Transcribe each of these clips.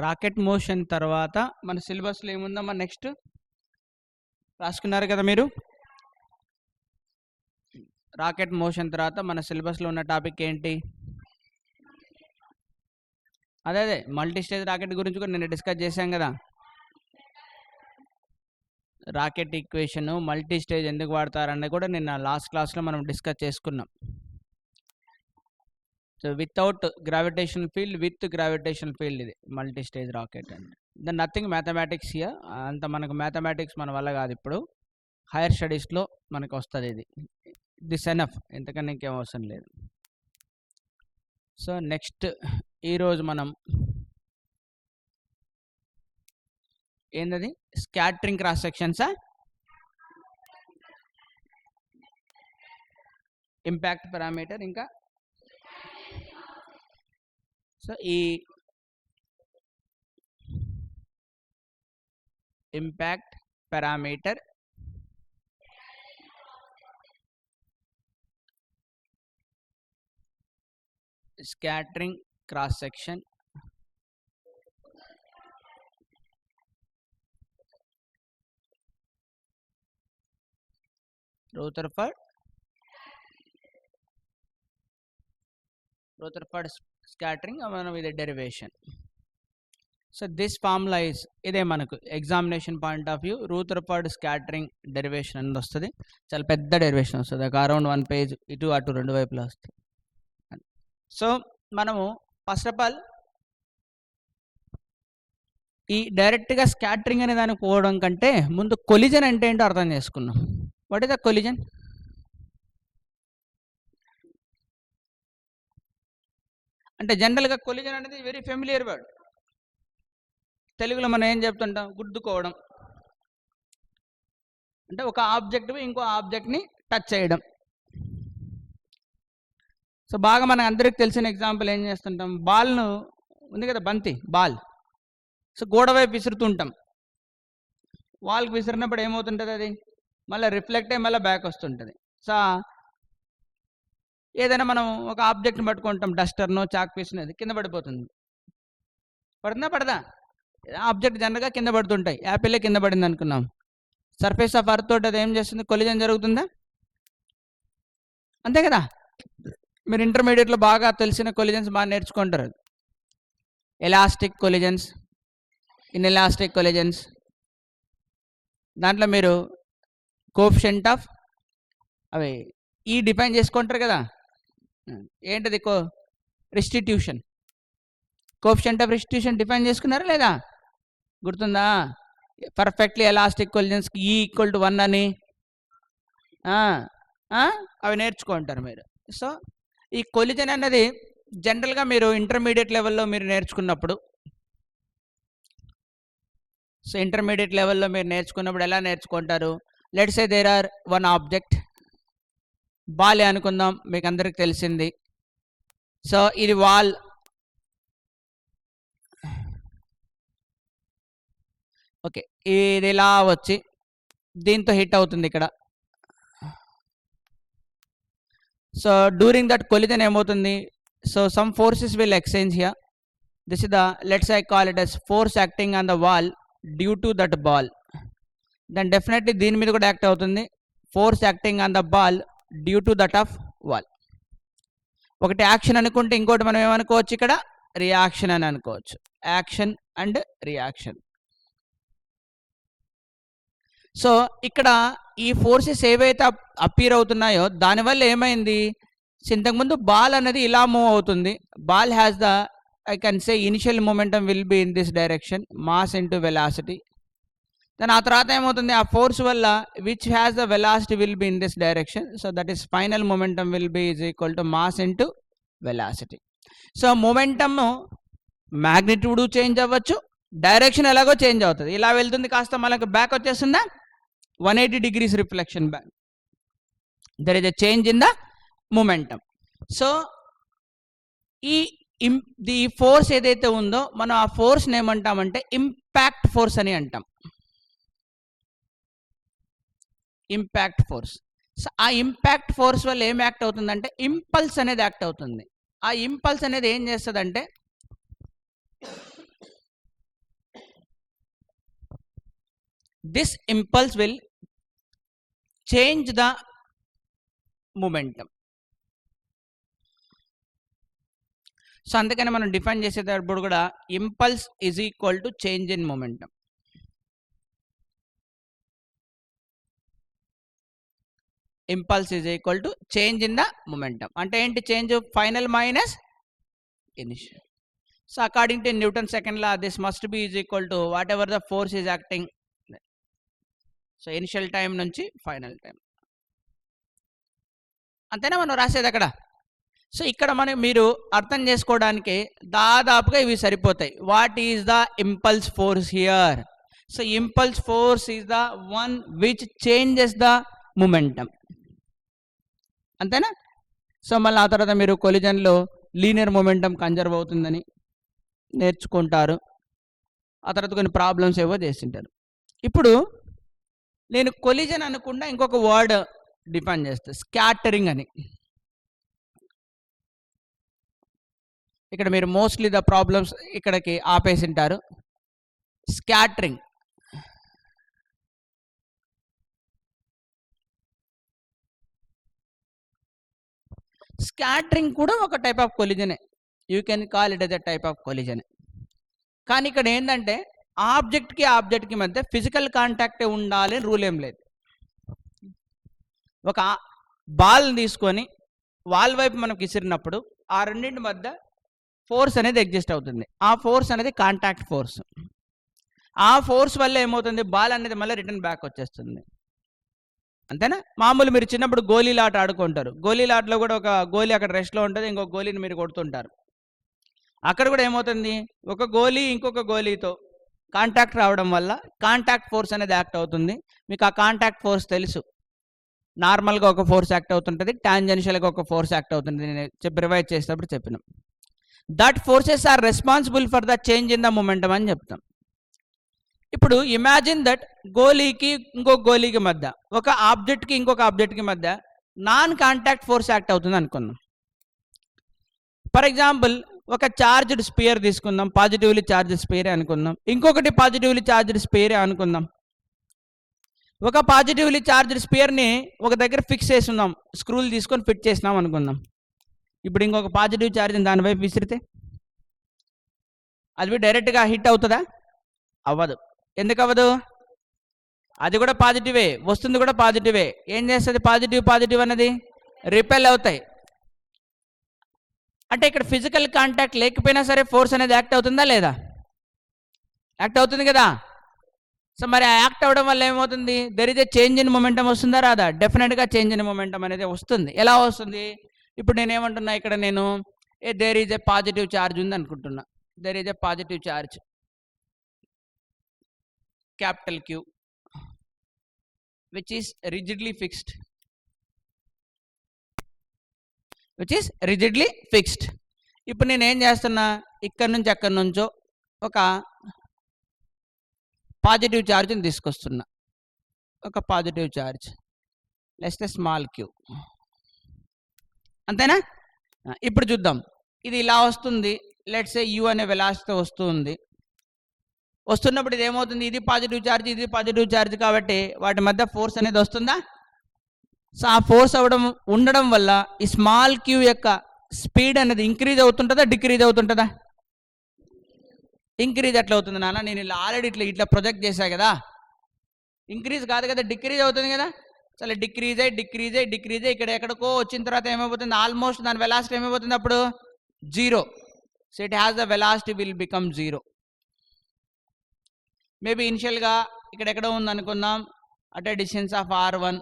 Rocket motion తర్వాత మన సిలబస్లో ఏముందమ్మా నెక్స్ట్ రాసుకున్నారు కదా మీరు. రాకెట్ మోషన్ తర్వాత మన సిలబస్లో ఉన్న టాపిక్ ఏంటి? అదే మల్టీ స్టేజ్ రాకెట్ గురించి కూడా నేను డిస్కస్ చేశాం కదా. రాకెట్ ఈక్వేషన్ మల్టీ స్టేజ్ ఎందుకు వాడతారని కూడా నిన్న లాస్ట్ క్లాస్లో మనం డిస్కస్ చేసుకున్నాం. So without gravitational field, with gravitational field ఇది మల్టీ స్టేజ్ రాకెట్ అండి. Then nothing mathematics here. అంత మనకు మ్యాథమెటిక్స్ మన వల్ల కాదు, ఇప్పుడు హైయర్ స్టడీస్లో మనకు వస్తుంది ఇది. దిస్ ఎనఫ్, ఎంతకన్నా ఇంకేం అవసరం లేదు. సో నెక్స్ట్ ఈరోజు మనం ఏంటది స్కాటరింగ్ క్రాస్ సెక్షన్సా, ఇంపాక్ట్ పారామీటర్, ఇంకా సో ఈ impact parameter scattering cross section Rutherford scattering with a derivation. So this formula is ఇదే మనకు examination point of view Rutherford scattering derivation అని వస్తుంది. చాలా పెద్ద డెరివేషన్ వస్తుంది, అరౌండ్ 1 పేజ్, ఇటు అటు రెండు వైపులా వస్తుంది. సో మనము ఫస్ట్ ఆఫ్ ఆల్ ఈ డైరెక్ట్గా స్కాటరింగ్ అనే దానికి పోవడం కంటే ముందు కొలిజన్ అంటే ఏంటో అర్థం చేసుకున్నాం. What is the collision? అంటే జనరల్గా కొలిజన్ అనేది వెరీ ఫెమిలియర్ వర్డ్. తెలుగులో మనం ఏం చెప్తుంటాం? గుద్దుకోవడం. అంటే ఒక ఆబ్జెక్ట్ ఇంకో ఆబ్జెక్ట్ని టచ్ చేయడం. సో బాగా మన అందరికి తెలిసిన ఎగ్జాంపుల్ ఏం చేస్తుంటాం? బాల్ను ఉంది కదా, బంతి బాల్. సో గోడ వైపు విసురుతుంటాం. వాల్కి విసిరినప్పుడు ఏమవుతుంటుంది? అది మళ్ళీ రిఫ్లెక్ట్ అయ్యి మళ్ళీ బ్యాక్ వస్తుంటుంది. సో ఏదైనా మనం ఒక ఆబ్జెక్ట్ని పట్టుకుంటాం, డస్టర్నో చాక్ పీస్నో, అది కింద పడిపోతుంది. పడుతుందా పడదా? ఆబ్జెక్ట్ జనరల్గా కింద పడుతుంటాయి. యాపిల్లే కింద పడింది అనుకున్నాం. సర్ఫేస్ ఆఫ్ అర్త్ తోటి అది ఏం చేస్తుంది? కొలిజన్ జరుగుతుందా? అంతే కదా. మీరు ఇంటర్మీడియట్లో బాగా తెలిసిన కొలిజన్స్ బాగా నేర్చుకుంటారు. Elastic collisions, inelastic collisions. దాంట్లో మీరు కోఎఫిషియంట్ ఆఫ్ అవి ఈ డిఫైన్ చేసుకుంటారు కదా. ఏంటది? Restitution. Coefficient of restitution define చేసుకున్నారా లేదా? గుర్తుందా? పర్ఫెక్ట్లీ ఎలాస్టిక్ కొలిజన్స్కి ఈ ఈక్వల్ టు 1 అని అవి నేర్చుకుంటారు మీరు. సో ఈ కొలిజన్ అన్నది జనరల్గా మీరు ఇంటర్మీడియట్ లెవెల్లో మీరు నేర్చుకున్నప్పుడు, సో ఇంటర్మీడియట్ లెవెల్లో మీరు నేర్చుకున్నప్పుడు ఎలా నేర్చుకుంటారు? Let's say there are one object, ball అనుకుందాం, మీకు అందరికి తెలిసింది. సో ఇది వాల్. ఓకే, ఇది ఇలా వచ్చి దీంతో హిట్ అవుతుంది ఇక్కడ. సో డ్యూరింగ్ దట్ కొలిజన్ ఏమవుతుంది? So some forces will exchange here. This is the, let's I call it as force acting on the wall due to that ball. Then definitely దీని మీద కూడా యాక్ట్ అవుతుంది, force acting on the ball due to that of wall. ఒకటి action అనుకుంటే ఇంకోటి మనం ఏమనుకోవచ్చు? ఇక్కడ reaction అని అనుకోవచ్చు. Action and reaction. సో ఇక్కడ ఈ ఫోర్సెస్ ఏవైతే అపీర్ అవుతున్నాయో దానివల్ల ఏమైంది? ఇంతకుముందు బాల్ అనేది ఇలా మూవ్ అవుతుంది. Ball has the, I can say initial momentum will be in this direction, mass into velocity. Then ఆ తర్వాత ఏమవుతుంది? ఆ ఫోర్స్ వల్ల which has the velocity will be in this direction. So that is final momentum will be is equal to mass into velocity. So momentum magnitude change అవ్వచ్చు, direction ఎలాగో change అవుతుంది. ఇలా వెళ్తుంది, కాస్త మనకు బ్యాక్ వచ్చేస్తుందా? 180 degrees reflection back. There is a change in the momentum. So ఈ force ఏదైతే ఉందో మనం ఆ ఫోర్స్ని ఏమంటామంటే ఇంపాక్ట్ ఫోర్స్ అని అంటాం. Impact force. సో ఆ ఇంపాక్ట్ ఫోర్స్ వల్ల ఏం యాక్ట్ అవుతుందంటే ఇంపల్స్ అనేది యాక్ట్ అవుతుంది. ఆ ఇంపల్స్ అనేది ఏం చేస్తుందంటే this impulse will change the momentum. So అందుకని మనం డిఫైన్ చేసేటప్పుడు కూడా impulse is equal to change in momentum. Impulse is equal to change in the momentum అంటే ఏంటి? Change final minus initial. So according to Newton second law this must be is equal to what ever the force is acting. So initial time నుంచి final time. అంతేనా మనం రాసేది అక్కడ? So ఇక్కడ మీరు అర్థం చేసుకోవడానికి దాదాపుగా ఇవి సరిపోతాయి. What is the impulse force here? So impulse force is the one which changes the momentum. అంతేనా? సో మళ్ళీ ఆ తర్వాత మీరు కొలిజన్లో లీనియర్ మొమెంటం కన్జర్వ్ అవుతుందని నేర్చుకుంటారు. ఆ తర్వాత కొన్ని ప్రాబ్లమ్స్ ఏవో చేస్తుంటారు. ఇప్పుడు నేను కొలిజన్ అనకుండా ఇంకొక వర్డ్ డిఫైన్ చేస్తాను, స్కాటరింగ్ అని. ఇక్కడ మీరు మోస్ట్లీ ద ప్రాబ్లమ్స్ ఇక్కడికి ఆపేసింటారు. స్కాటరింగ్ స్కాటరింగ్ కూడా ఒక టైప్ ఆఫ్ కొలిజనే. You can call it as a type of కొలిజనే. కానీ ఇక్కడ ఏంటంటే ఆబ్జెక్ట్కి ఆబ్జెక్ట్కి మధ్య ఫిజికల్ కాంటాక్టే ఉండాలి అని రూల్ ఏం లేదు. ఒక బాల్ని తీసుకొని వాల్ వైపు మనకు విసిరినప్పుడు ఆ రెండింటి మధ్య ఫోర్స్ అనేది ఎగ్జిస్ట్ అవుతుంది. ఆ ఫోర్స్ అనేది కాంటాక్ట్ ఫోర్స్. ఆ ఫోర్స్ వల్ల ఏమవుతుంది? బాల్ అనేది మళ్ళీ రిటర్న్ బ్యాక్ వచ్చేస్తుంది. అంతేనా? మామూలు మీరు చిన్నప్పుడు గోళీలాట ఆడుకుంటారు. గోళీలాటలో కూడా ఒక గోళీ అక్కడ రెస్ట్లో ఉంటుంది, ఇంకొక గోళీని మీరు కొడుతుంటారు. అక్కడ కూడా ఏమవుతుంది? ఒక గోళీ ఇంకొక గోళీతో కాంటాక్ట్ రావడం వల్ల కాంటాక్ట్ ఫోర్స్ అనేది యాక్ట్ అవుతుంది. మీకు ఆ కాంటాక్ట్ ఫోర్స్ తెలుసు. నార్మల్గా ఒక ఫోర్స్ యాక్ట్ అవుతుంటుంది, టాంజెన్షియల్గా ఒక ఫోర్స్ యాక్ట్ అవుతుంది. నేను రివైజ్ చేసేటప్పుడు చెప్పినాం. That forces are responsible for the change in the momentum అని చెప్తాం. ఇప్పుడు ఇమాజిన్ దట్ గోలీకి ఇంకొక గోలీకి మధ్య, ఒక ఆబ్జెక్ట్కి ఇంకొక ఆబ్జెక్ట్కి మధ్య నాన్ కాంటాక్ట్ ఫోర్స్ యాక్ట్ అవుతుంది అనుకుందాం. ఫర్ ఎగ్జాంపుల్ ఒక చార్జ్డ్ స్పియర్ తీసుకుందాం, పాజిటివ్లీ చార్జ్డ్ స్పియరే అనుకుందాం. ఇంకొకటి పాజిటివ్లీ చార్జ్డ్ స్పియరే అనుకుందాం. ఒక పాజిటివ్లీ చార్జ్డ్ స్పియర్ని ఒక దగ్గర ఫిక్స్ చేసి ఉన్నాం, స్క్రూలు తీసుకొని ఫిట్ చేసినాం అనుకుందాం. ఇప్పుడు ఇంకొక పాజిటివ్ ఛార్జ్ని దానివైపు విసిరితే అది డైరెక్ట్గా హిట్ అవుతుందా? అవ్వదు. ఎందుకు అవ్వదు? అది కూడా పాజిటివే, వస్తుంది కూడా పాజిటివే. ఏం చేస్తుంది? పాజిటివ్ అన్నది రిపెల్ అవుతాయి. అంటే ఇక్కడ ఫిజికల్ కాంటాక్ట్ లేకపోయినా సరే ఫోర్స్ అనేది యాక్ట్ అవుతుందా లేదా? యాక్ట్ అవుతుంది కదా. సో మరి ఆ యాక్ట్ అవ్వడం వల్ల ఏమవుతుంది? There is a change in momentum వస్తుందా రాదా? డెఫినెట్గా చేంజ్ ఇన్ మొమెంటం అనేది వస్తుంది. ఎలా వస్తుంది? ఇప్పుడు నేనేమంటున్నా, ఇక్కడ నేను there is a positive charge ఉంది అనుకుంటున్నా. There is a positive charge capital Q which is rigidly fixed. ఇప్పుడు నేను ఏం చేస్తున్నా, ఇక్కడ నుంచి అక్కడి నుంచో ఒక పాజిటివ్ ఛార్జ్ని తీసుకొస్తున్నా. ఒక positive charge less small queue. అంతేనా? ఇప్పుడు చూద్దాం. ఇది ఇలా వస్తుంది. లెట్స్ సే యూ అనే వెలాసిటీతో వస్తుంది. వస్తున్నప్పుడు ఇది ఏమవుతుంది? ఇది పాజిటివ్ ఛార్జ్, ఇది పాజిటివ్ ఛార్జ్, కాబట్టి వాటి మధ్య ఫోర్స్ అనేది వస్తుందా? సో ఆ ఫోర్స్ ఉండడం వల్ల ఈ స్మాల్ క్యూ యొక్క స్పీడ్ అనేది ఇంక్రీజ్ అవుతుంటుందా, డిక్రీజ్ అవుతుంటుందా? ఇంక్రీజ్ ఎట్లా అవుతుంది నాన్న? నేను ఇలా ఆల్రెడీ ఇట్లా ప్రొజెక్ట్ చేశా కదా. ఇంక్రీజ్ కాదు కదా, డిక్రీజ్ అవుతుంది కదా. చాలా డిక్రీజ్ అయ్యి ఇక్కడ ఎక్కడికో వచ్చిన తర్వాత ఏమైపోతుంది? ఆల్మోస్ట్ దాని వెలాసిటీ ఏమైపోతుంది అప్పుడు? 0. So it has the velocity will become 0. Maybe ఇనిషియల్గా ఇక్కడ ఎక్కడో ఉంది అనుకుందాం, at a distance of r1.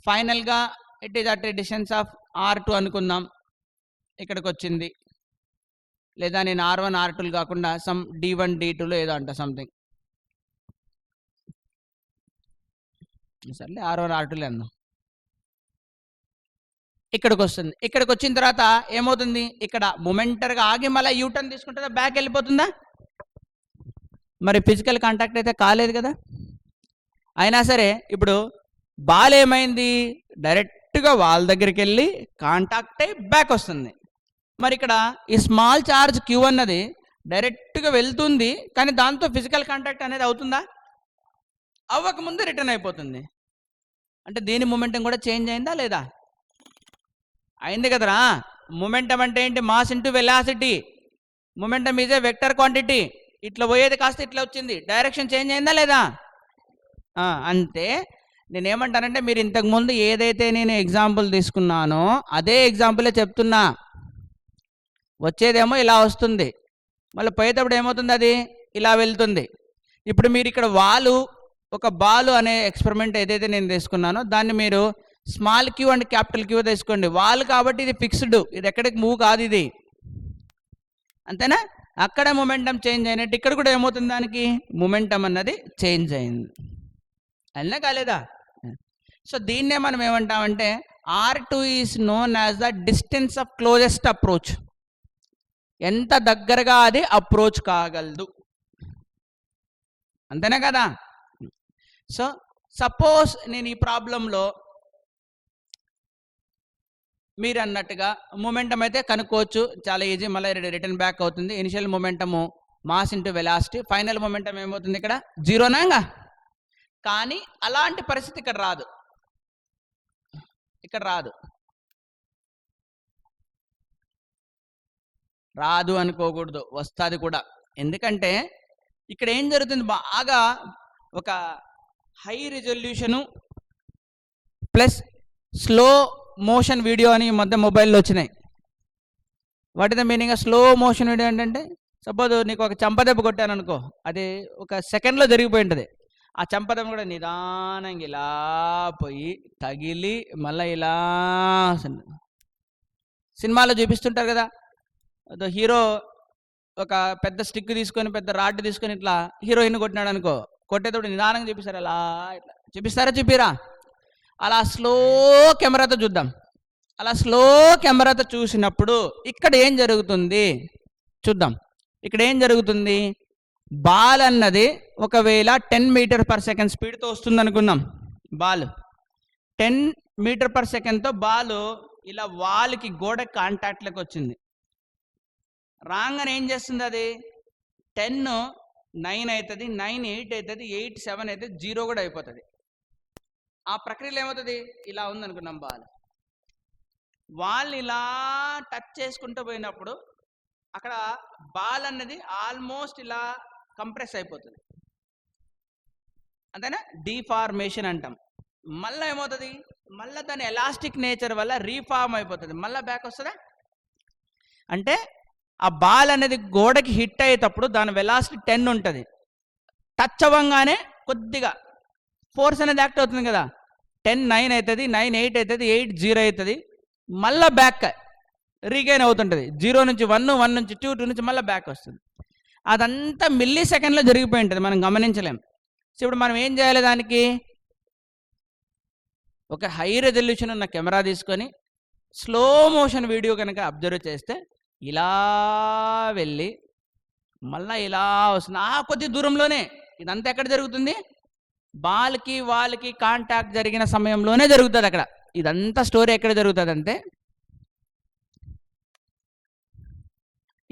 ఫైనల్గా it is at a distance of r2 అనుకుందాం. ఇక్కడికి వచ్చింది. లేదా నేను r1 r2 కాకుండా సమ్ d1 d2లో ఏదో అంట సంథింగ్. సర్లే r1 r2 అందాం. ఇక్కడికి వస్తుంది. ఇక్కడికి వచ్చిన తర్వాత ఏమవుతుంది? ఇక్కడ మొమెంటర్గా ఆగి మళ్ళీ యూటర్న్ తీసుకుంటుందా, బ్యాక్ వెళ్ళిపోతుందా? మరి ఫిజికల్ కాంటాక్ట్ అయితే కాలేదు కదా. అయినా సరే ఇప్పుడు బాల్ ఏమైంది? డైరెక్ట్గా వాల్ దగ్గరికి వెళ్ళి కాంటాక్ట్ అయ్యి బ్యాక్ వస్తుంది. మరి ఇక్కడ ఈ స్మాల్ చార్జ్ క్యూ అన్నది డైరెక్ట్గా వెళ్తుంది, కానీ దాంతో ఫిజికల్ కాంటాక్ట్ అనేది అవుతుందా? అవ్వకముందే రిటర్న్ అయిపోతుంది. అంటే దీని మొమెంటం కూడా చేంజ్ అయిందా లేదా? అయింది కదరా. మొమెంటం అంటే ఏంటి? Mass into velocity. Momentum is a vector quantity. ఇట్లా పోయేది కాస్త ఇట్లా వచ్చింది, డైరెక్షన్ చేంజ్ అయిందా లేదా? అంతే. నేనేమంటానంటే, మీరు ఇంతకుముందు ఏదైతే నేను ఎగ్జాంపుల్ తీసుకున్నానో అదే ఎగ్జాంపులే చెప్తున్నా. వచ్చేదేమో ఇలా వస్తుంది, మళ్ళీ పోయేటప్పుడు ఏమవుతుంది? అది ఇలా వెళ్తుంది. ఇప్పుడు మీరు ఇక్కడ ఒక బాలు అనే ఎక్స్పెరిమెంట్ ఏదైతే నేను తీసుకున్నానో దాన్ని మీరు small queue and capital Q తీసుకోండి. వాల్ కాబట్టి ఇది ఫిక్స్డ్, ఇది ఎక్కడికి మూవ్ కాదు ఇది, అంతేనా? అక్కడ మొమెంటం చేంజ్ అయినట్టు ఇక్కడ కూడా ఏమవుతుంది? దానికి మొమెంటం అన్నది చేంజ్ అయింది. అయినా కాలేదా? సో దీన్నే మనం ఏమంటామంటే R2 is known as the distance of closest approach. ఎంత దగ్గరగా అది అప్రోచ్ కాగలదు, అంతేనా కదా? సో సపోజ్ నేను ఈ ప్రాబ్లంలో మీరు అన్నట్టుగా మొమెంటం అయితే కనుక్కోవచ్చు, చాలా ఈజీ. మళ్ళీ రిటర్న్ బ్యాక్ అవుతుంది. Initial momentum mass into velocity, final momentum ఏమవుతుంది? ఇక్కడ జీరోనా? కానీ అలాంటి పరిస్థితి ఇక్కడ రాదు, రాదు అనుకోకూడదు, వస్తుంది కూడా. ఎందుకంటే ఇక్కడ ఏం జరుగుతుంది? బాగా ఒక high resolution plus slow motion video అని ఈ మధ్య మొబైల్లో వచ్చినాయి. What is the meaning of slow motion video అంటే, సపోజ్ నీకు ఒక చంపదెబ్బ కొట్టాను అనుకో, అది ఒక సెకండ్లో జరిగిపోయి ఉంటుంది. ఆ చంపదెబ్బ కూడా నిదానంగా ఇలా పోయి తగిలి మళ్ళీ ఇలా సినిమాలో చూపిస్తుంటారు కదా, హీరో ఒక పెద్ద స్టిక్ తీసుకొని పెద్ద రాడ్ తీసుకొని ఇట్లా హీరోయిన్ కొట్టినాడు అనుకో, కొట్టేటప్పుడు నిదానంగా చూపిస్తారు, అలా ఇట్లా చూపిస్తారా? చూపిరా? అలా స్లో కెమెరాతో చూద్దాం. అలా స్లో కెమెరాతో చూసినప్పుడు ఇక్కడ ఏం జరుగుతుంది చూద్దాం. ఇక్కడ ఏం జరుగుతుంది? బాల్ అన్నది ఒకవేళ 10 మీటర్ పర్ సెకండ్ స్పీడ్తో వస్తుంది అనుకుందాం. బాల్ 10 మీటర్ పర్ సెకండ్తో బాలు ఇలా వాల్కి గోడ కాంటాక్ట్లోకి వచ్చింది. రాగానే ఏం చేస్తుంది? అది 10 9 అవుతుంది, 9 8 అవుతుంది, 8 7 అవుతుంది, 0 కూడా అయిపోతుంది. ఆ ప్రక్రియలో ఏమవుతుంది? ఇలా ఉందనుకున్నాం బాల్, వాళ్ళు ఇలా టచ్ చేసుకుంటూ పోయినప్పుడు అక్కడ బాల్ అన్నది ఆల్మోస్ట్ ఇలా కంప్రెస్ అయిపోతుంది, అంతేనా? డీఫార్మేషన్ అంటాం. మళ్ళీ ఏమవుతుంది? మళ్ళీ దాని ఎలాస్టిక్ నేచర్ వల్ల రీఫార్మ్ అయిపోతుంది, మళ్ళీ బ్యాక్ వస్తుందా? అంటే ఆ బాల్ అనేది గోడకి హిట్ అయ్యేటప్పుడు దాని వెలాసిటీ 10 ఉంటుంది. టచ్ అవ్వగానే కొద్దిగా ఫోర్స్ అనేది యాక్ట్ అవుతుంది కదా, 10 9 అవుతుంది, 9 8 అవుతుంది, 8 0 అవుతుంది, మళ్ళీ బ్యాక్ రీగైన్ అవుతుంటుంది. 0 నుంచి 1, 1 నుంచి 2, 2 నుంచి మళ్ళీ బ్యాక్ వస్తుంది. అదంతా మిల్లీ సెకండ్లో జరిగిపోయి ఉంటుంది, మనం గమనించలేం. సో ఇప్పుడు మనం ఏం చేయాలి? దానికి ఒక హై రెజల్యూషన్ ఉన్న కెమెరా తీసుకొని స్లో మోషన్ వీడియో కనుక అబ్జర్వ్ చేస్తే ఇలా వెళ్ళి మళ్ళీ ఇలా వస్తుంది. కొద్ది దూరంలోనే. ఇదంతా ఎక్కడ జరుగుతుంది? బాల్కి వాళ్ళకి కాంటాక్ట్ జరిగిన సమయంలోనే జరుగుతుంది అక్కడ. ఇదంతా స్టోరీ ఎక్కడ జరుగుతుంది అంటే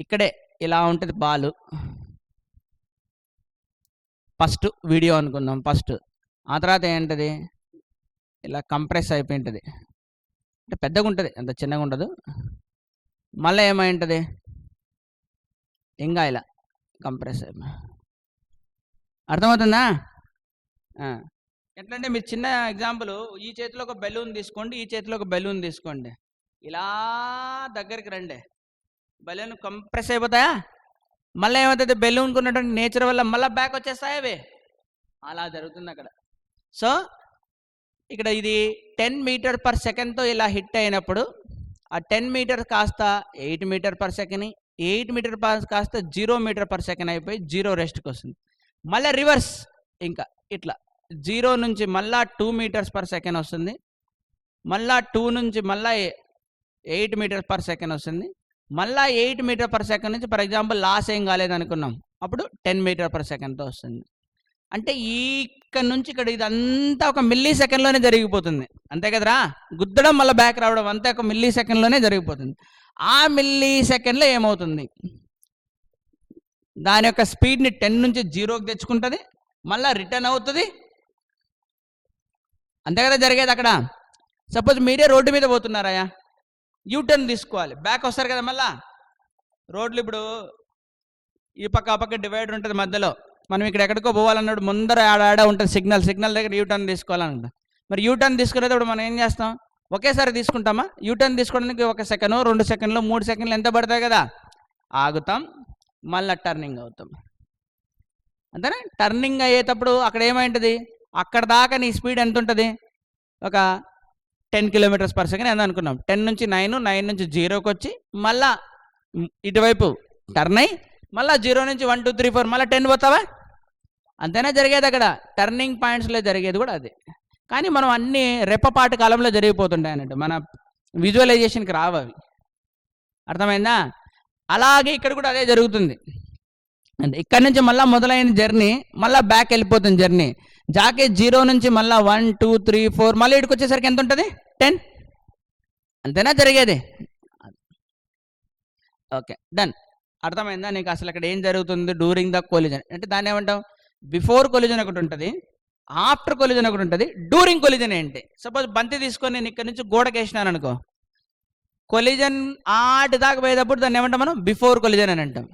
ఇక్కడే ఇలా ఉంటుంది బాలు. ఫస్ట్ వీడియో అనుకుందాం ఫస్ట్. ఆ తర్వాత ఏంటది? ఇలా కంప్రెస్ అయిపోయి ఉంటుంది, అంటే పెద్దగా ఉంటుంది, అంత చిన్నగా ఉండదు. మళ్ళీ ఏమై ఉంటుంది? ఇంకా ఇలా కంప్రెస్ అయిపోయి. అర్థమవుతుందా? ఎట్లంటే మీరు చిన్న ఎగ్జాంపుల్, ఈ చేతిలో ఒక బెలూన్ తీసుకోండి, ఈ చేతిలో ఒక బెలూన్ తీసుకోండి, ఇలా దగ్గరికి రండి, బెలూన్ కంప్రెస్ అయిపోతాయా? మళ్ళీ ఏమవుతుంది? బెలూన్కి ఉన్నటువంటి నేచర్ వల్ల మళ్ళీ బ్యాక్ వచ్చేస్తాయి అవి. అలా జరుగుతుంది అక్కడ. సో ఇక్కడ ఇది 10 మీటర్ పర్ సెకండ్తో ఇలా హిట్ అయినప్పుడు ఆ 10 మీటర్ కాస్త 8 మీటర్ పర్ సెకండ్, 8 మీటర్ కాస్త 0 మీటర్ పర్ సెకండ్ అయిపోయి 0 రెస్ట్కి వస్తుంది. మళ్ళీ రివర్స్ ఇంకా ఇట్లా 0 నుంచి మళ్ళా 2 మీటర్స్ పర్ సెకండ్ వస్తుంది, మళ్ళా 2 నుంచి మళ్ళా 8 మీటర్ పర్ సెకండ్ వస్తుంది, మళ్ళా 8 మీటర్ పర్ సెకండ్ నుంచి ఫర్ ఎగ్జాంపుల్ లాస్ ఏం కాలేదనుకున్నాం, అప్పుడు 10 మీటర్ పర్ సెకండ్తో వస్తుంది. అంటే ఇక్కడ నుంచి ఇక్కడ ఇదంతా ఒక మిల్లీ సెకండ్లోనే జరిగిపోతుంది, అంతే కదరా? గుద్దడం మళ్ళీ బ్యాక్ రావడం అంతా ఒక మిల్లీ సెకండ్లోనే జరిగిపోతుంది. ఆ మిల్లీ సెకండ్లో ఏమవుతుంది? దాని యొక్క స్పీడ్ని 10 నుంచి 0కి తెచ్చుకుంటుంది, మళ్ళీ రిటర్న్ అవుతుంది. అంతే కదా జరిగేది అక్కడ. సపోజ్ మీరే రోడ్డు మీద పోతున్నారాయా, యూటర్న్ తీసుకోవాలి, బ్యాక్ వస్తారు కదా. మళ్ళా రోడ్లు ఇప్పుడు ఈ పక్క ఆ పక్క డివైడర్ ఉంటుంది మధ్యలో, మనం ఇక్కడ ఎక్కడికో పోవాలన్నాడు, ముందర ఆడ ఉంటుంది సిగ్నల్ దగ్గర యూటర్న్ తీసుకోవాలన్నమాట. మరి యూటర్న్ తీసుకునేటప్పుడు మనం ఏం చేస్తాం, ఒకేసారి తీసుకుంటామా? యూటర్న్ తీసుకోవడానికి 1 సెకండ్, 2 సెకండ్లు, 3 సెకండ్లు ఎంత పడతాయి కదా, ఆగుతాం, మళ్ళీ టర్నింగ్ అవుతాం. అంతేనా? టర్నింగ్ అయ్యేటప్పుడు అక్కడ ఏమైంటుంది, అక్కడ దాకా నీ స్పీడ్ ఎంత ఉంటుంది, ఒక 10 km/s ఎంత అనుకున్నాం. 10 నుంచి 9, 9 నుంచి 0కి వచ్చి మళ్ళా ఇటువైపు టర్న్ అయ్యి మళ్ళీ 0 నుంచి 1 2 3 4 మళ్ళీ 10 పోతావా? అంతేనా జరిగేది అక్కడ. టర్నింగ్ పాయింట్స్లో జరిగేది కూడా అదే. కానీ మనం అన్నీ రెప్పపాటు కాలంలో జరిగిపోతుంటాయి అన్నట్టు, మన విజువలైజేషన్కి రావు అవి. అర్థమైందా? అలాగే ఇక్కడ కూడా అదే జరుగుతుంది. అంటే ఇక్కడ నుంచి మళ్ళీ మొదలైన జర్నీ మళ్ళీ బ్యాక్ వెళ్ళిపోతుంది జర్నీ. జాకే 0 నుంచి మళ్ళీ 1 2 3 4 మళ్ళీ ఇక్కడికి వచ్చేసరికి ఎంత ఉంటుంది, 10. అంతేనా జరిగేది? Okay, done. అర్థమైందా నీకు అసలు అక్కడ ఏం జరుగుతుంది డ్యూరింగ్ ద కొలిజన్? అంటే దాన్ని ఏమంటాం, బిఫోర్ కొలిజన్ ఒకటి ఉంటుంది, ఆఫ్టర్ కొలిజన్ ఒకటి ఉంటుంది, డ్యూరింగ్ కొలిజన్ ఏంటి? సపోజ్ బంతి తీసుకొని నేను ఇక్కడ నుంచి గోడకి వేసినాను అనుకో, కొలిజన్ ఆటి దాకా పోయేటప్పుడు దాన్ని ఏమంటాం మనం, బిఫోర్ కొలిజన్ అని అంటాం.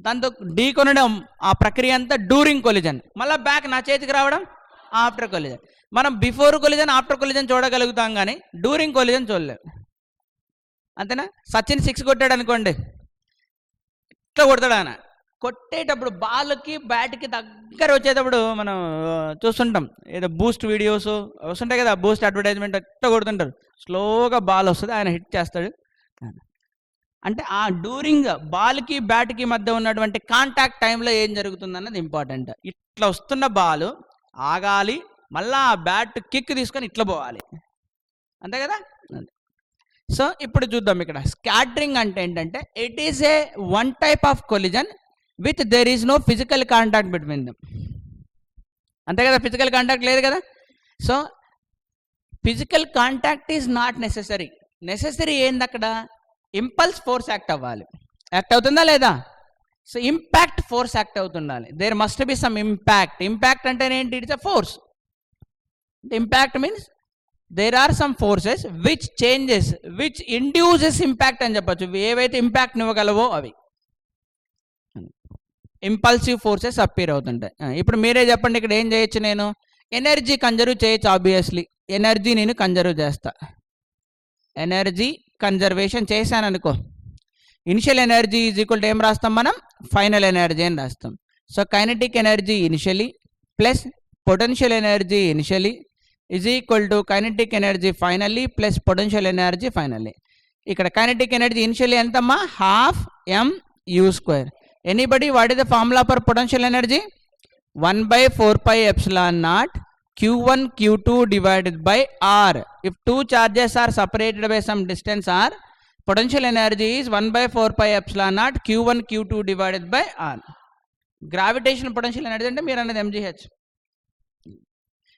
దాంతో ఢీ కొనడం ఆ ప్రక్రియ అంతా డ్యూరింగ్ కొలిజన్. మళ్ళీ బ్యాక్ నా చేతికి రావడం ఆఫ్టర్ కొలిజన్. మనం బిఫోర్ కొలిజన్ ఆఫ్టర్ కొలిజన్ చూడగలుగుతాం కానీ డ్యూరింగ్ కొలిజన్ చూడలేము. అంతేనా? సచిన్ 6 కొట్టాడు అనుకోండి, ఇట్లా కొడతాడు ఆయన. కొట్టేటప్పుడు బాల్కి బ్యాట్కి దగ్గర వచ్చేటప్పుడు మనం చూస్తుంటాం, ఏదో బూస్ట్ వీడియోస్ వస్తుంటాయి కదా, బూస్ట్ అడ్వర్టైజ్మెంట్ ఎట్లా కొడుతుంటారు, స్లోగా బాల్ వస్తుంది, ఆయన హిట్ చేస్తాడు. అంటే ఆ డ్యూరింగ్ బాల్కి బ్యాట్కి మధ్య ఉన్నటువంటి కాంటాక్ట్ టైంలో ఏం జరుగుతుంది అన్నది ఇంపార్టెంట్. ఇట్లా వస్తున్న బాల్ ఆగాలి, మళ్ళీ ఆ బ్యాట్ కిక్ తీసుకొని ఇట్లా పోవాలి, అంతే కదా. సో ఇప్పుడు చూద్దాం, ఇక్కడ స్కాటరింగ్ అంటే ఏంటంటే it is a one type of collision with there is no physical contact between them. అంతే కదా, ఫిజికల్ కాంటాక్ట్ లేదు కదా. So physical contact is not necessary. Necessary ఏంది అక్కడ, ఇంపల్స్ ఫోర్స్ యాక్ట్ అవ్వాలి. యాక్ట్ అవుతుందా లేదా? సో ఇంపాక్ట్ ఫోర్స్ యాక్ట్ అవుతుండాలి. There must be some impact. Impact అంటే ఏంటి, it's a force. Impact means there are some forces which changes which induces impact అని చెప్పచ్చు. ఏవైతే ఇంపాక్ట్ ఇవ్వగలవో అవి ఇంపల్సివ్ ఫోర్సెస్ అప్పీర్ అవుతుంటాయి. ఇప్పుడు మీరే చెప్పండి, ఇక్కడ ఏం చేయొచ్చు, నేను ఎనర్జీ కన్జర్వ్ చేయొచ్చు. ఆబ్వియస్లీ ఎనర్జీ నేను కన్జర్వ్ చేస్తా. ఎనర్జీ కన్జర్వేషన్ చేశాను అనుకో, initial energy is equal to ఏం రాస్తాం మనం, ఫైనల్ ఎనర్జీ అని రాస్తాం. So kinetic energy initially plus potential energy initially is equal to kinetic energy finally plus potential energy finally. ఇక్కడ కైనెటిక్ ఎనర్జీ ఇనిషియలీ ఎంతమ్మా, 12mu². Anybody what is the formula for potential energy, 1/4πε0 Q1 Q2 divided by R. If two charges are separated by some distance R, potential energy is 1/4πε0 Q1 Q2 divided by R. Gravitational potential energy అంటే మీరు అనేది mgh.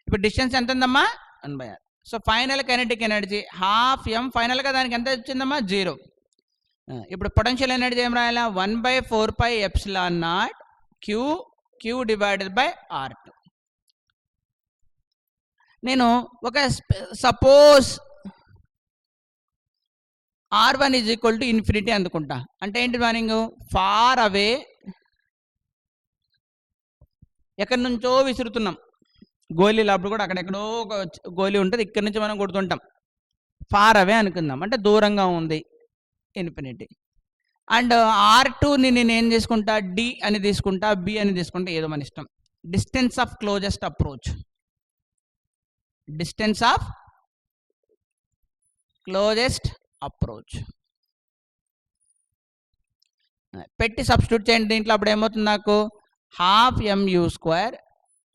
ఇప్పుడు distance ఎంత ఉందమ్మా, 1/r. So final kinetic energy 12m, ఫైనల్గా దానికి ఎంత వచ్చిందమ్మా, 0. ఇప్పుడు పొటెన్షియల్ ఎనర్జీ ఏం రాయాలా, 1/4πε0 Q డివైడెడ్ బై R2. నేను ఒక suppose R1 is equal to infinity అందుకుంటా. అంటే ఏంటి మీనింగ్, ఫార్ అవే ఎక్కడి నుంచో విసురుతున్నాం గోళీలు, అప్పుడు కూడా అక్కడెక్కడో ఒక గోళీ ఉంటుంది, ఇక్కడి నుంచి మనం కొడుతుంటాం. ఫార్ అవే అనుకుందాం, అంటే దూరంగా ఉంది, ఇన్ఫినిటీ. అండ్ R2ని నేను ఏం చేసుకుంటా, డి అని తీసుకుంటా, బి అని తీసుకుంటా, ఏదో మన ఇష్టం. Distance of closest approach, distance of closest approach పెట్టి సబ్స్టిట్యూట్ చేయండి దీంట్లో. అప్పుడు ఏమవుతుంది నాకు, 12mu²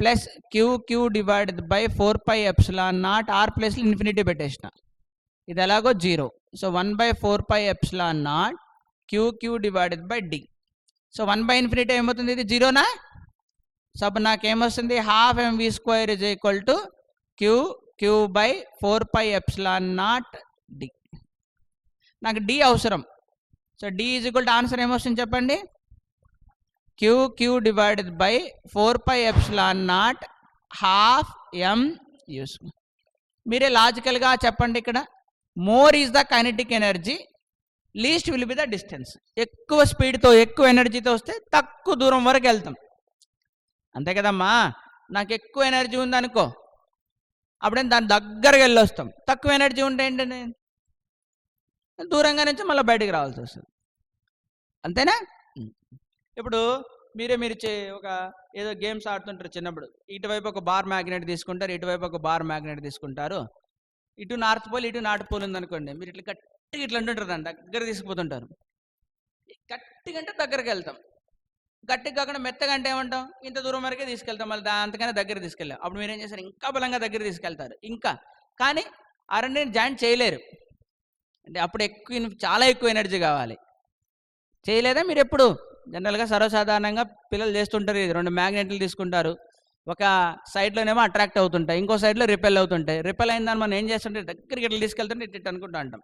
plus Q divided by 4πε0 R plus infinity పెట్టేసిన, ఇది ఎలాగో 0. So 1/4πε0 Q divided by D. So 1/∞ ఏమవుతుంది, ఇది 0నా. సో అప్పుడు నాకేమొస్తుంది, 12mv² is equal to Q by 4πε0 D. నాకు డి అవసరం. So D is equal to answer ఏమొస్తుంది చెప్పండి, QQ divided by 4 pi epsilon naught half m use. మీరే లాజికల్గా చెప్పండి. ఇక్కడ more is the kinetic energy, least will be the distance. ఎక్కువ స్పీడ్తో ఎక్కువ ఎనర్జీతో వస్తే తక్కువ దూరం వరకు వెళ్తాం, అంతే కదమ్మా. నాకు ఎక్కువ ఎనర్జీ ఉందనుకో, అప్పుడే దాని దగ్గరగా వెళ్ళి వస్తాం. తక్కువ ఎనర్జీ ఉంటే ఏంటంటే దూరంగా నుంచి మళ్ళీ బయటికి రావాల్సి వస్తుంది, అంతేనా. ఇప్పుడు మీరు ఒక ఏదో గేమ్స్ ఆడుతుంటారు చిన్నప్పుడు. ఇటువైపు ఒక బార్ మ్యాగ్నెట్ తీసుకుంటారు, ఇటువైపు ఒక బార్ మ్యాగ్నెట్ తీసుకుంటారు. ఇటు నార్త్ పోల్ ఇటు నార్త్ పోల్ ఉందనుకోండి, మీరు ఇట్లా గట్టిగా ఇట్లా అంటుంటారు, దాన్ని దగ్గర తీసుకుపోతుంటారు. గట్టిగా అంటే దగ్గరికి వెళ్తాం, గట్టిగా కాకుండా మెత్తగా అంటే ఏమంటాం, ఇంత దూరం వరకే తీసుకెళ్తాం, మళ్ళీ అంతకన్నా దగ్గర తీసుకెళ్ళాం. అప్పుడు మీరు ఏం చేస్తారు, ఇంకా బలంగా దగ్గర తీసుకెళ్తారు ఇంకా. కానీ ఆ రెండింటిని జాయింట్ చేయలేరు, అంటే అప్పుడు చాలా ఎక్కువ ఎనర్జీ కావాలి. చేయలేదా మీరు ఎప్పుడు? జనరల్గా సర్వసాధారణంగా పిల్లలు చేస్తుంటారు. ఇది 2 మ్యాగ్నెట్లు తీసుకుంటారు, ఒక సైడ్లోనేమో అట్రాక్ట్ అవుతుంటాయి, ఇంకో సైడ్లో రిపెల్ అవుతుంటాయి. రిపెల్ అయిన దాన్ని మనం ఏం చేస్తుంటే దగ్గరికి ఇట్లా తీసుకెళ్తుంటే ఇట్లా అనుకుంటా అంటాం,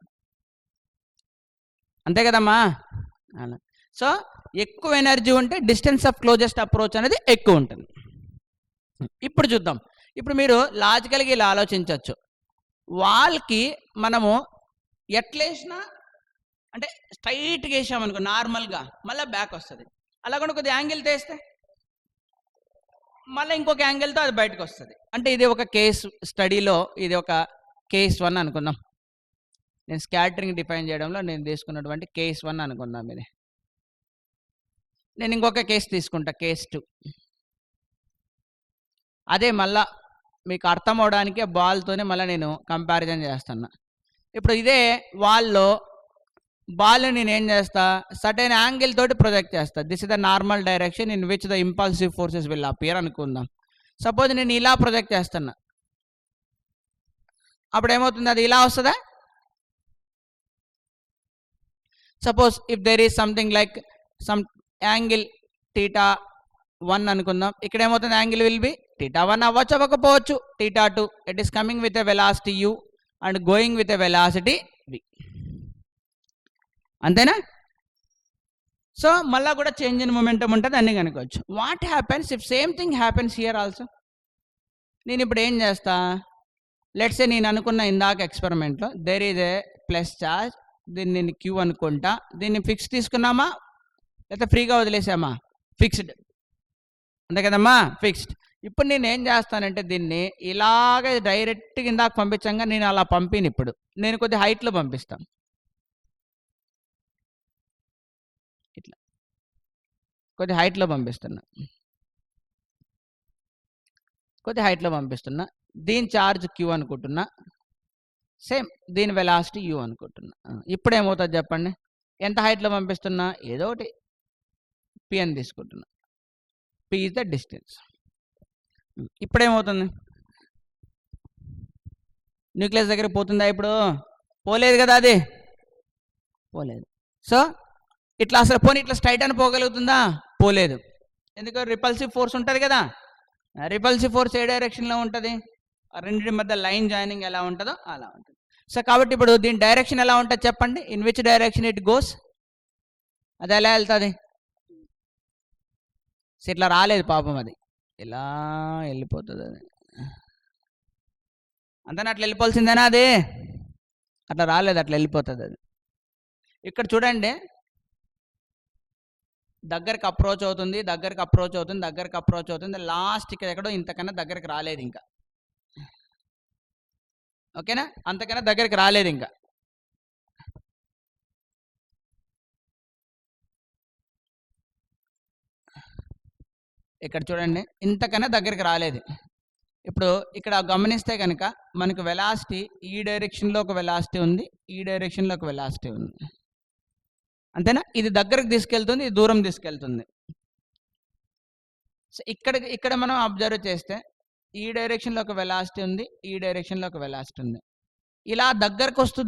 అంతే కదమ్మా. అలా సో ఎక్కువ ఎనర్జీ ఉంటే డిస్టెన్స్ ఆఫ్ క్లోజెస్ట్ అప్రోచ్ అనేది ఎక్కువ ఉంటుంది. ఇప్పుడు చూద్దాం. ఇప్పుడు మీరు లాజికల్గా ఇలా ఆలోచించవచ్చు. వాల్కి మనము ఎట్లేసినా అంటే స్ట్రైట్గా వేసామనుకో నార్మల్గా, మళ్ళీ బ్యాక్ వస్తుంది. అలా కూడా కొద్దిగా యాంగిల్ తీస్తే మళ్ళీ ఇంకొక యాంగిల్తో అది బయటకు వస్తుంది. అంటే ఇది ఒక కేస్ స్టడీలో ఇది ఒక కేస్ 1 అనుకుందాం. నేను స్కాటరింగ్ డిఫైన్ చేయడంలో నేను తీసుకున్నటువంటి కేస్ 1 అనుకుందాం. ఇది నేను ఇంకొక కేసు తీసుకుంటా, కేస్ 2. అదే మళ్ళా మీకు అర్థం అవడానికి బాల్తోనే మళ్ళీ నేను కంపారిజన్ చేస్తున్నా. ఇప్పుడు ఇదే వాల్లో బాల్ని నేను ఏం చేస్తా, సర్టెన్ యాంగిల్ తోటి ప్రొజెక్ట్ చేస్తా. This is the normal direction in which the impulsive forces will appear అనుకుందాం. సపోజ్ నేను ఇలా ప్రొజెక్ట్ చేస్తున్నా, అప్పుడు ఏమవుతుంది, అది ఇలా వస్తుందా? Suppose if there is something like some angle θ1 అనుకుందాం. ఇక్కడ ఏమవుతుంది, యాంగిల్ విల్ బి θ1 అవ్వచ్చు అవ్వకపోవచ్చు, θ2. It is coming with a velocity u and going with a velocity v, అంతేనా. సో మళ్ళా కూడా చేంజ్ ఇన్ మొమెంటం ఉంటుంది, అన్ని కనుకోవచ్చు. What happens if same thing happens here also? నేను ఇప్పుడు ఏం చేస్తా, లెట్స్ సే నేను అనుకున్న ఇందాక ఎక్స్పెరిమెంట్లో there is a plus charge, దీన్ని నేను క్యూ అనుకుంటా. దీన్ని ఫిక్స్ తీసుకున్నామా లేకపోతే ఫ్రీగా వదిలేసామా? ఫిక్స్డ్, అంతే కదమ్మా, ఫిక్స్డ్. ఇప్పుడు నేను ఏం చేస్తానంటే దీన్ని ఇలాగే డైరెక్ట్గా ఇందాక పంపించంగా నేను అలా పంపిన, ఇప్పుడు నేను కొద్ది హైట్లో పంపిస్తాను. ఇట్లా కొద్ది హైట్లో పంపిస్తున్నా, కొద్ది హైట్లో పంపిస్తున్నా. దీని ఛార్జ్ క్యూ అనుకుంటున్నా, సేమ్ దీని వెలాసిటీ యూ అనుకుంటున్నా. ఇప్పుడు ఏమవుతుంది చెప్పండి, ఎంత హైట్లో పంపిస్తున్నా? ఏదో ఒకటి పి అని తీసుకుంటున్నా. P is the distance. ఇప్పుడేమవుతుంది, న్యూక్లియస్ దగ్గర పోతుందా? ఇప్పుడు పోలేదు కదా, అది పోలేదు. సో ఇట్లా అసలు పోనీ ఇట్లా స్ట్రైట్ అని పోగలుగుతుందా? పోలేదు. ఎందుకంటే రిపల్సివ్ ఫోర్స్ ఉంటుంది కదా. రిపల్సివ్ ఫోర్స్ ఏ డైరెక్షన్లో ఉంటుంది? రెండింటి మధ్య లైన్ జాయినింగ్ ఎలా ఉంటుందో అలా ఉంటుంది. సో కాబట్టి ఇప్పుడు దీని డైరెక్షన్ ఎలా ఉంటుంది చెప్పండి, in which direction it goes? అది ఎలా వెళ్తుంది? ఇట్లా రాలేదు పాపం, అది ఇలా వెళ్ళిపోతుంది. అది అంతేనా, అట్లా వెళ్ళిపోవాల్సిందేనా? అది అట్లా రాలేదు, అట్లా వెళ్ళిపోతుంది అది. ఇక్కడ చూడండి, దగ్గరికి అప్రోచ్ అవుతుంది, దగ్గరికి అప్రోచ్ అవుతుంది, దగ్గరికి అప్రోచ్ అవుతుంది. లాస్ట్ ఇక్కడ ఎక్కడో ఇంతకన్నా దగ్గరికి రాలేదు ఇంకా, ఓకేనా, అంతకన్నా దగ్గరికి రాలేదు ఇంకా. ఇక్కడ చూడండి, ఇంతకన్నా దగ్గరికి రాలేదు. ఇప్పుడు ఇక్కడ గమనిస్తే కనుక మనకు వెలాసిటీ ఈ డైరెక్షన్లో ఒక వెలాసిటీ ఉంది, ఈ డైరెక్షన్లో ఒక వెలాసిటీ ఉంది, అంతేనా. ఇది దగ్గరకు తీసుకెళ్తుంది, ఇది దూరం తీసుకెళ్తుంది. సో ఇక్కడ మనం అబ్జర్వ్ చేస్తే ఈ డైరెక్షన్లో ఒక వెలాసిటీ ఉంది, ఈ డైరెక్షన్లో ఒక వెలాసిటీ ఉంది. ఇలా దగ్గరకు వస్తూ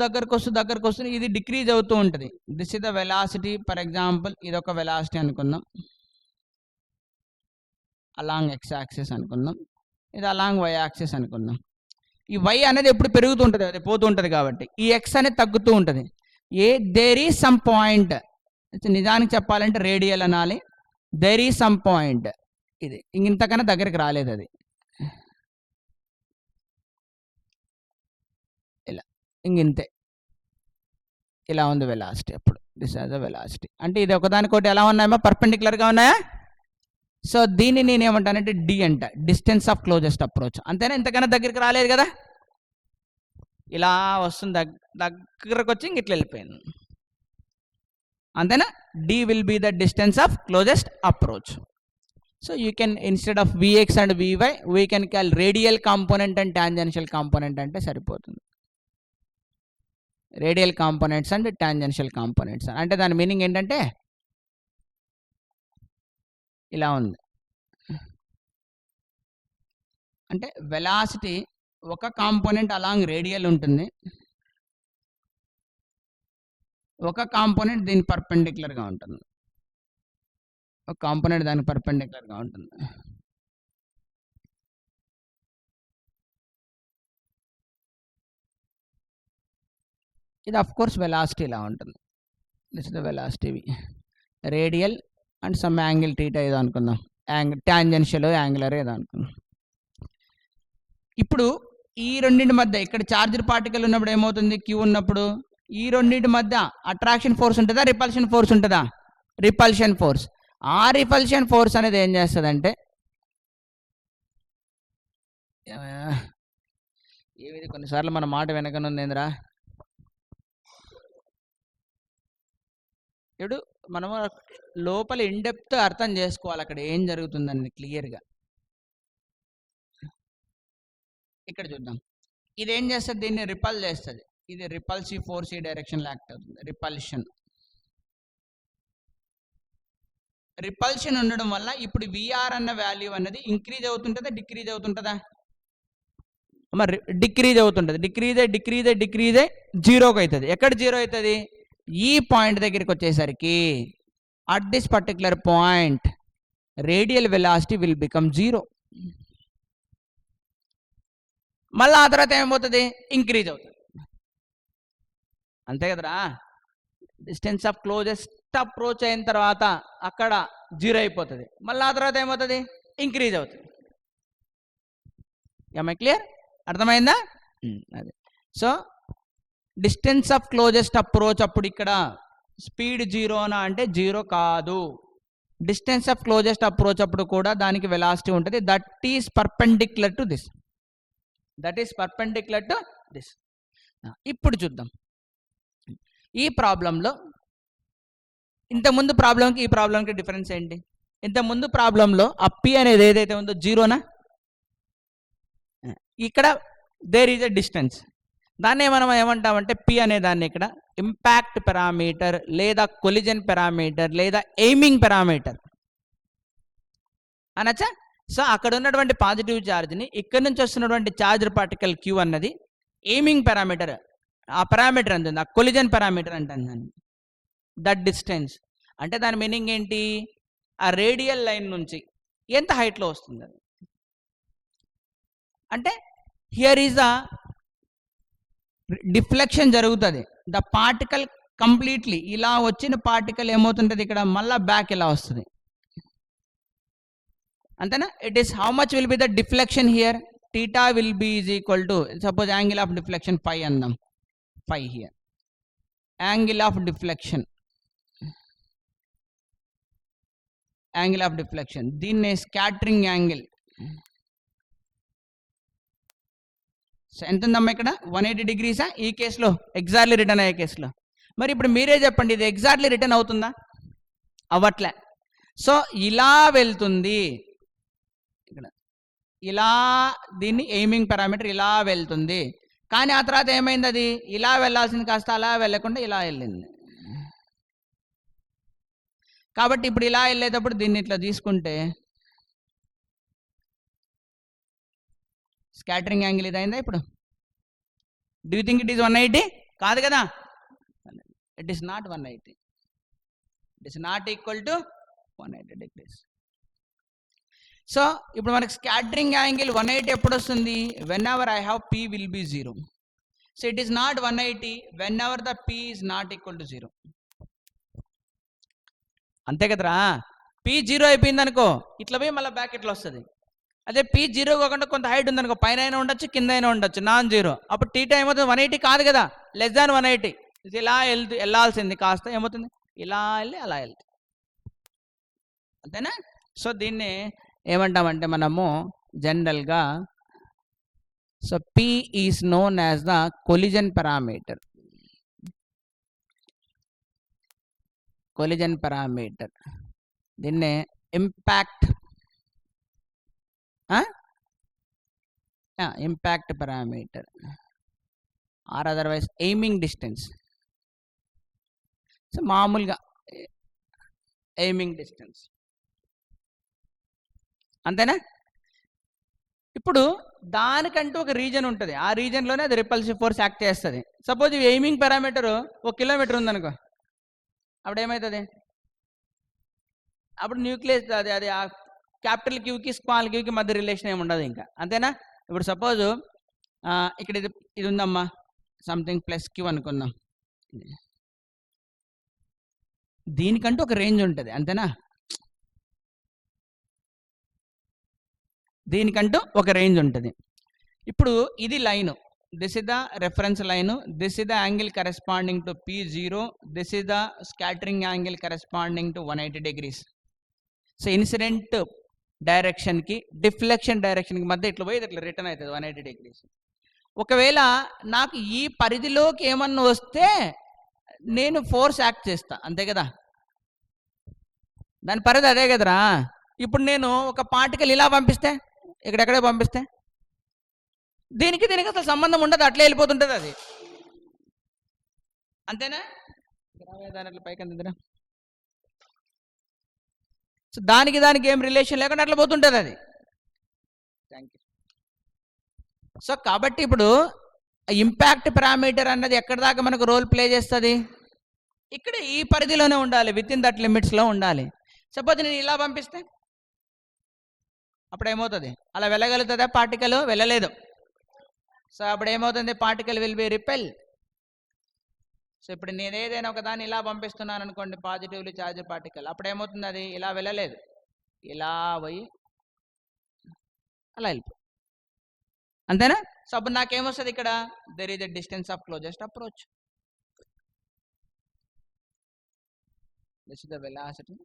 ఇది డిక్రీజ్ అవుతూ ఉంటుంది. This is the velocity. For example ఇది ఒక వెలాసిటీ అనుకుందాం, అలాంగ్ ఎక్స్ యాక్సిస్ అనుకుందాం, ఇది అలాంగ్ వై యాక్సిస్ అనుకుందాం. ఈ వై అనేది ఎప్పుడు పెరుగుతూ ఉంటుంది, అది పోతూ ఉంటుంది కాబట్టి ఈ ఎక్స్ అనేది తగ్గుతూ ఉంటుంది. దేర్ ఈజ్ సమ్ పాయింట్, నిజానికి చెప్పాలంటే రేడియల్ అనాలి, దెర్ ఈజ్ సమ్ పాయింట్, ఇది ఇంతకన్నా దగ్గరికి రాలేదు, అది ఇలా ఇంతే, ఇలా ఉంది వెలాసిటీ. అప్పుడు దిస్ ఆర్ ద వెలాసిటీ. అంటే ఇది ఒకదానికోటి ఎలా ఉన్నాయమ్మా, పర్పెండిక్యులర్గా ఉన్నాయా? సో దీన్ని నేను ఏమంటానంటే డి అంట, డిస్టెన్స్ ఆఫ్ క్లోజెస్ట్ అప్రోచ్. అంతేనా? ఇంతకన్నా దగ్గరికి రాలేదు కదా, ఇలా వస్తుంది, దగ్గరకు వచ్చి ఇంక ఇట్లా వెళ్ళిపోయింది. అంతేనా? D will be the distance of closest approach. So you can instead of V X and V Y we can call radial component and tangential component అంటే సరిపోతుంది. Radial components and tangential components అంటే దాని మీనింగ్ ఏంటంటే ఇలా ఉంది. అంటే వెలాసిటీ ఒక component along radial ఉంటుంది, ఒక కాంపోనెంట్ దీని పర్పెండిక్యులర్గా ఉంటుంది, ఒక కాంపోనెంట్ దానికి పర్పెండిక్యులర్గా ఉంటుంది. ఇది ఆఫ్ కోర్స్ వెలాసిటీ ఇలా ఉంటుంది. This is the velocity radial and some angle theta ఏదో అనుకుందాం, టాంజెన్షియల్ యాంగులర్ ఏదో అనుకుందాం. ఇప్పుడు ఈ రెండింటి మధ్య ఇక్కడ చార్జర్ పార్టికల్ ఉన్నప్పుడు ఏమవుతుంది, క్యూ ఉన్నప్పుడు ఈ రెండింటి మధ్య అట్రాక్షన్ ఫోర్స్ ఉంటుందా, రిపల్షన్ ఫోర్స్ ఉంటుందా? Repulsion force. ఆ రిపల్షన్ ఫోర్స్ అనేది ఏం చేస్తుందంటే, ఏమిది కొన్నిసార్లు మన మాట వెనకనుందేంద్రా, ఇప్పుడు మనము లోపల ఇన్డెప్త్ అర్థం చేసుకోవాలి అక్కడ ఏం జరుగుతుందని క్లియర్గా. ఇక్కడ చూద్దాం, ఇది ఏం చేస్తుంది, దీన్ని రిపల్ చేస్తుంది. ఇది రిపల్సివ్ ఫోర్స్ ఈ డైరెక్షన్ యాక్ట్ అవుతుంది, రిపల్షన్. రిపల్షన్ ఉండడం వల్ల ఇప్పుడు విఆర్ అన్న వాల్యూ అన్నది ఇంక్రీజ్ అవుతుంటుందా, డిక్రీజ్ అవుతుంటుందా? మరి డిక్రీజ్ అవుతుంటుంది. డిక్రీజ్ జీరోకి అవుతుంది. ఎక్కడ జీరో అవుతుంది? ఈ పాయింట్ దగ్గరికి వచ్చేసరికి at this particular point radial velocity will become zero. మళ్ళీ ఆ తర్వాత ఏమవుతుంది, ఇంక్రీజ్ అవుతుంది. అంతే కదరా? డిస్టెన్స్ ఆఫ్ క్లోజెస్ట్ అప్రోచ్ అయిన తర్వాత అక్కడ జీరో అయిపోతుంది, మళ్ళీ ఆ తర్వాత ఏమవుతుంది, ఇంక్రీజ్ అవుతుంది. ఏమై క్లియర్? అర్థమైందా? అదే. So distance of closest approach అప్పుడు ఇక్కడ స్పీడ్ జీరోనా అంటే జీరో కాదు. డిస్టెన్స్ ఆఫ్ క్లోజెస్ట్ అప్రోచ్ అప్పుడు కూడా దానికి వెలాసిటీ ఉంటుంది. That is perpendicular to this. ఇప్పుడు చూద్దాం ఈ ప్రాబ్లంలో, ఇంతకుముందు ప్రాబ్లంకి ఈ ప్రాబ్లంకి డిఫరెన్స్ ఏంటి? ఇంతకుముందు ప్రాబ్లంలో ఆ పి అనేది ఏదైతే ఉందో జీరోనా, ఇక్కడ దేర్ ఈజ్ ఎ డిస్టెన్స్. దాన్నే మనం ఏమంటామంటే పి అనే దాన్ని ఇక్కడ ఇంపాక్ట్ పారామీటర్ లేదా కొలిజన్ పారామీటర్ లేదా ఎయిమింగ్ పారామీటర్ అనొచ్చా? సో అక్కడ ఉన్నటువంటి పాజిటివ్ ఛార్జ్ని ఇక్కడ నుంచి వస్తున్నటువంటి ఛార్జ్ పార్టికల్ క్యూ అన్నది ఎయిమింగ్ పారామీటర్, ఆ పారామీటర్ అంటుంది, ఆ కొలిజన్ పారామీటర్ అంటుంది. దట్ డిస్టెన్స్ అంటే దాని మీనింగ్ ఏంటి, ఆ రేడియల్ లైన్ నుంచి ఎంత హైట్లో వస్తుంది అది. అంటే హియర్ ఈజ్ ద డిఫ్లెక్షన్ జరుగుతుంది. ద పార్టికల్ కంప్లీట్లీ ఇలా వచ్చిన పార్టికల్ ఏమవుతుంటుంది ఇక్కడ మళ్ళా బ్యాక్ ఇలా వస్తుంది. అంతేనా? It is how much will be the deflection here? Theta will be is equal to, suppose angle of deflection pi అందాం, pi here angle of deflection, angle of deflection దీన్నే scattering angle. ఎంత ఉందమ్మా ఇక్కడ? 180 degrees ఈ కేసులో, exactly return అయ్యే కేసులో. మరి ఇప్పుడు మీరే చెప్పండి, ఇది ఎగ్జాక్ట్లీ రిటర్న్ అవుతుందా? అవ్వట్లే. సో ఇలా వెళ్తుంది, ఇక్కడ ఇలా దీన్ని ఎయిమింగ్ పారామీటర్ ఇలా వెళ్తుంది. కానీ ఆ తర్వాత ఏమైంది, అది ఇలా వెళ్ళాల్సింది కాస్త అలా వెళ్ళకుండా ఇలా వెళ్ళింది. కాబట్టి ఇప్పుడు ఇలా వెళ్ళేటప్పుడు దీన్ని ఇట్లా తీసుకుంటే స్కాటరింగ్ యాంగిల్ ఇది అయిందా ఇప్పుడు? Do you think it is 180? కాదు కదా, it is not 180. It is not equal to 180 degrees. So ఇప్పుడు మనకి స్కాటరింగ్ యాంగిల్ 180 ఎప్పుడు వస్తుంది? When ever I have P will be 0. So it is not 180 when ever the P is not equal to 0. అంతే కదరా? P0 అయిపోయింది అనుకో, ఇట్లా పోయి మళ్ళీ బ్యాక్ ఇట్లా వస్తుంది. అదే P0 కాకుండా కొంత హైట్ ఉందనుకో, పైన అయినా ఉండొచ్చు, కింద అయినా ఉండొచ్చు, నాన్ జీరో. అప్పుడు టీటా ఏమవుతుంది, 180 కాదు కదా, లెస్ దాన్ 180. ఇది ఇలా వెళ్ళాల్సింది, కాస్త ఏమవుతుంది, ఇలా వెళ్ళి అలా వెళ్తుంది. అంతేనా? సో దీన్ని ఏమంటామంటే మనము జనరల్గా, so P is known as the collision parameter. Collision parameter, దీన్నే impact impact parameter or otherwise aiming distance. So మామూలుగా ఎయిమింగ్ డిస్టెన్స్, అంతేనా? ఇప్పుడు దానికంటూ ఒక రీజన్ ఉంటుంది, ఆ రీజన్లోనే అది రిపల్సివ్ ఫోర్స్ యాక్ట్ చేస్తుంది. సపోజ్ ఈ ఎయిమింగ్ పారామీటర్ 1 కిలోమీటర్ ఉందనుకో, అప్పుడు ఏమవుతుంది, అప్పుడు న్యూక్లియస్ అది ఆ క్యాపిటల్ క్యూకి స్మాల్ క్యూకి మధ్య రిలేషన్ ఏమి ఉండదు ఇంకా, అంతేనా? ఇప్పుడు సపోజ్ ఇక్కడ ఇది ఉందమ్మా, సంథింగ్ ప్లస్ క్యూ అనుకుందాం, దీనికంటూ ఒక రేంజ్ ఉంటుంది, అంతేనా? దీనికంటూ ఒక రేంజ్ ఉంటుంది. ఇప్పుడు ఇది line, this is the reference line, this is the angle corresponding to P0, this is the scattering angle corresponding to 180 degrees. So incident డైరెక్షన్కి డిఫ్లెక్షన్ డైరెక్షన్కి మధ్య ఇట్లా పోయి ఇట్లా రిటర్న్ అవుతుంది 180 degrees. ఒకవేళ నాకు ఈ పరిధిలోకి ఏమన్నా వస్తే నేను ఫోర్స్ యాక్ట్ చేస్తా, అంతే కదా, దాని పరిధి అదే కదరా. ఇప్పుడు నేను ఒక పార్టికల్ ఇలా పంపిస్తే, ఇక్కడెక్కడే పంపిస్తే, దీనికి అసలు సంబంధం ఉండదు, అట్లే వెళ్ళిపోతుంటుంది అది, అంతేనా? దాని పైకి అందిరా. సో దానికి ఏం రిలేషన్ లేకుండా అట్లా పోతుంటుంది అది. Thank you. సో కాబట్టి ఇప్పుడు ఇంపాక్ట్ పారామీటర్ అన్నది ఎక్కడి దాకా మనకు రోల్ ప్లే చేస్తుంది, ఇక్కడ ఈ పరిధిలోనే ఉండాలి, విత్ ఇన్ దట్ లిమిట్స్లో ఉండాలి. సపోజ్ నేను ఇలా పంపిస్తే అప్పుడు ఏమవుతుంది, అలా వెళ్ళగలుగుతుందా పార్టికల్? వెళ్ళలేదు. సో అప్పుడు ఏమవుతుంది, particle will be repel. So ఇప్పుడు నేను ఏదైనా ఒక దాన్ని ఇలా పంపిస్తున్నాను అనుకోండి, పాజిటివ్లీ చార్జ్ పార్టికల్, అప్పుడు ఏమవుతుంది, అది ఇలా వెళ్ళలేదు, ఇలా పోయి అలా వెళ్ళిపో, అంతేనా? సో అప్పుడు నాకేమొస్తుంది ఇక్కడ, there is the distance of closest approach, this is the velocity,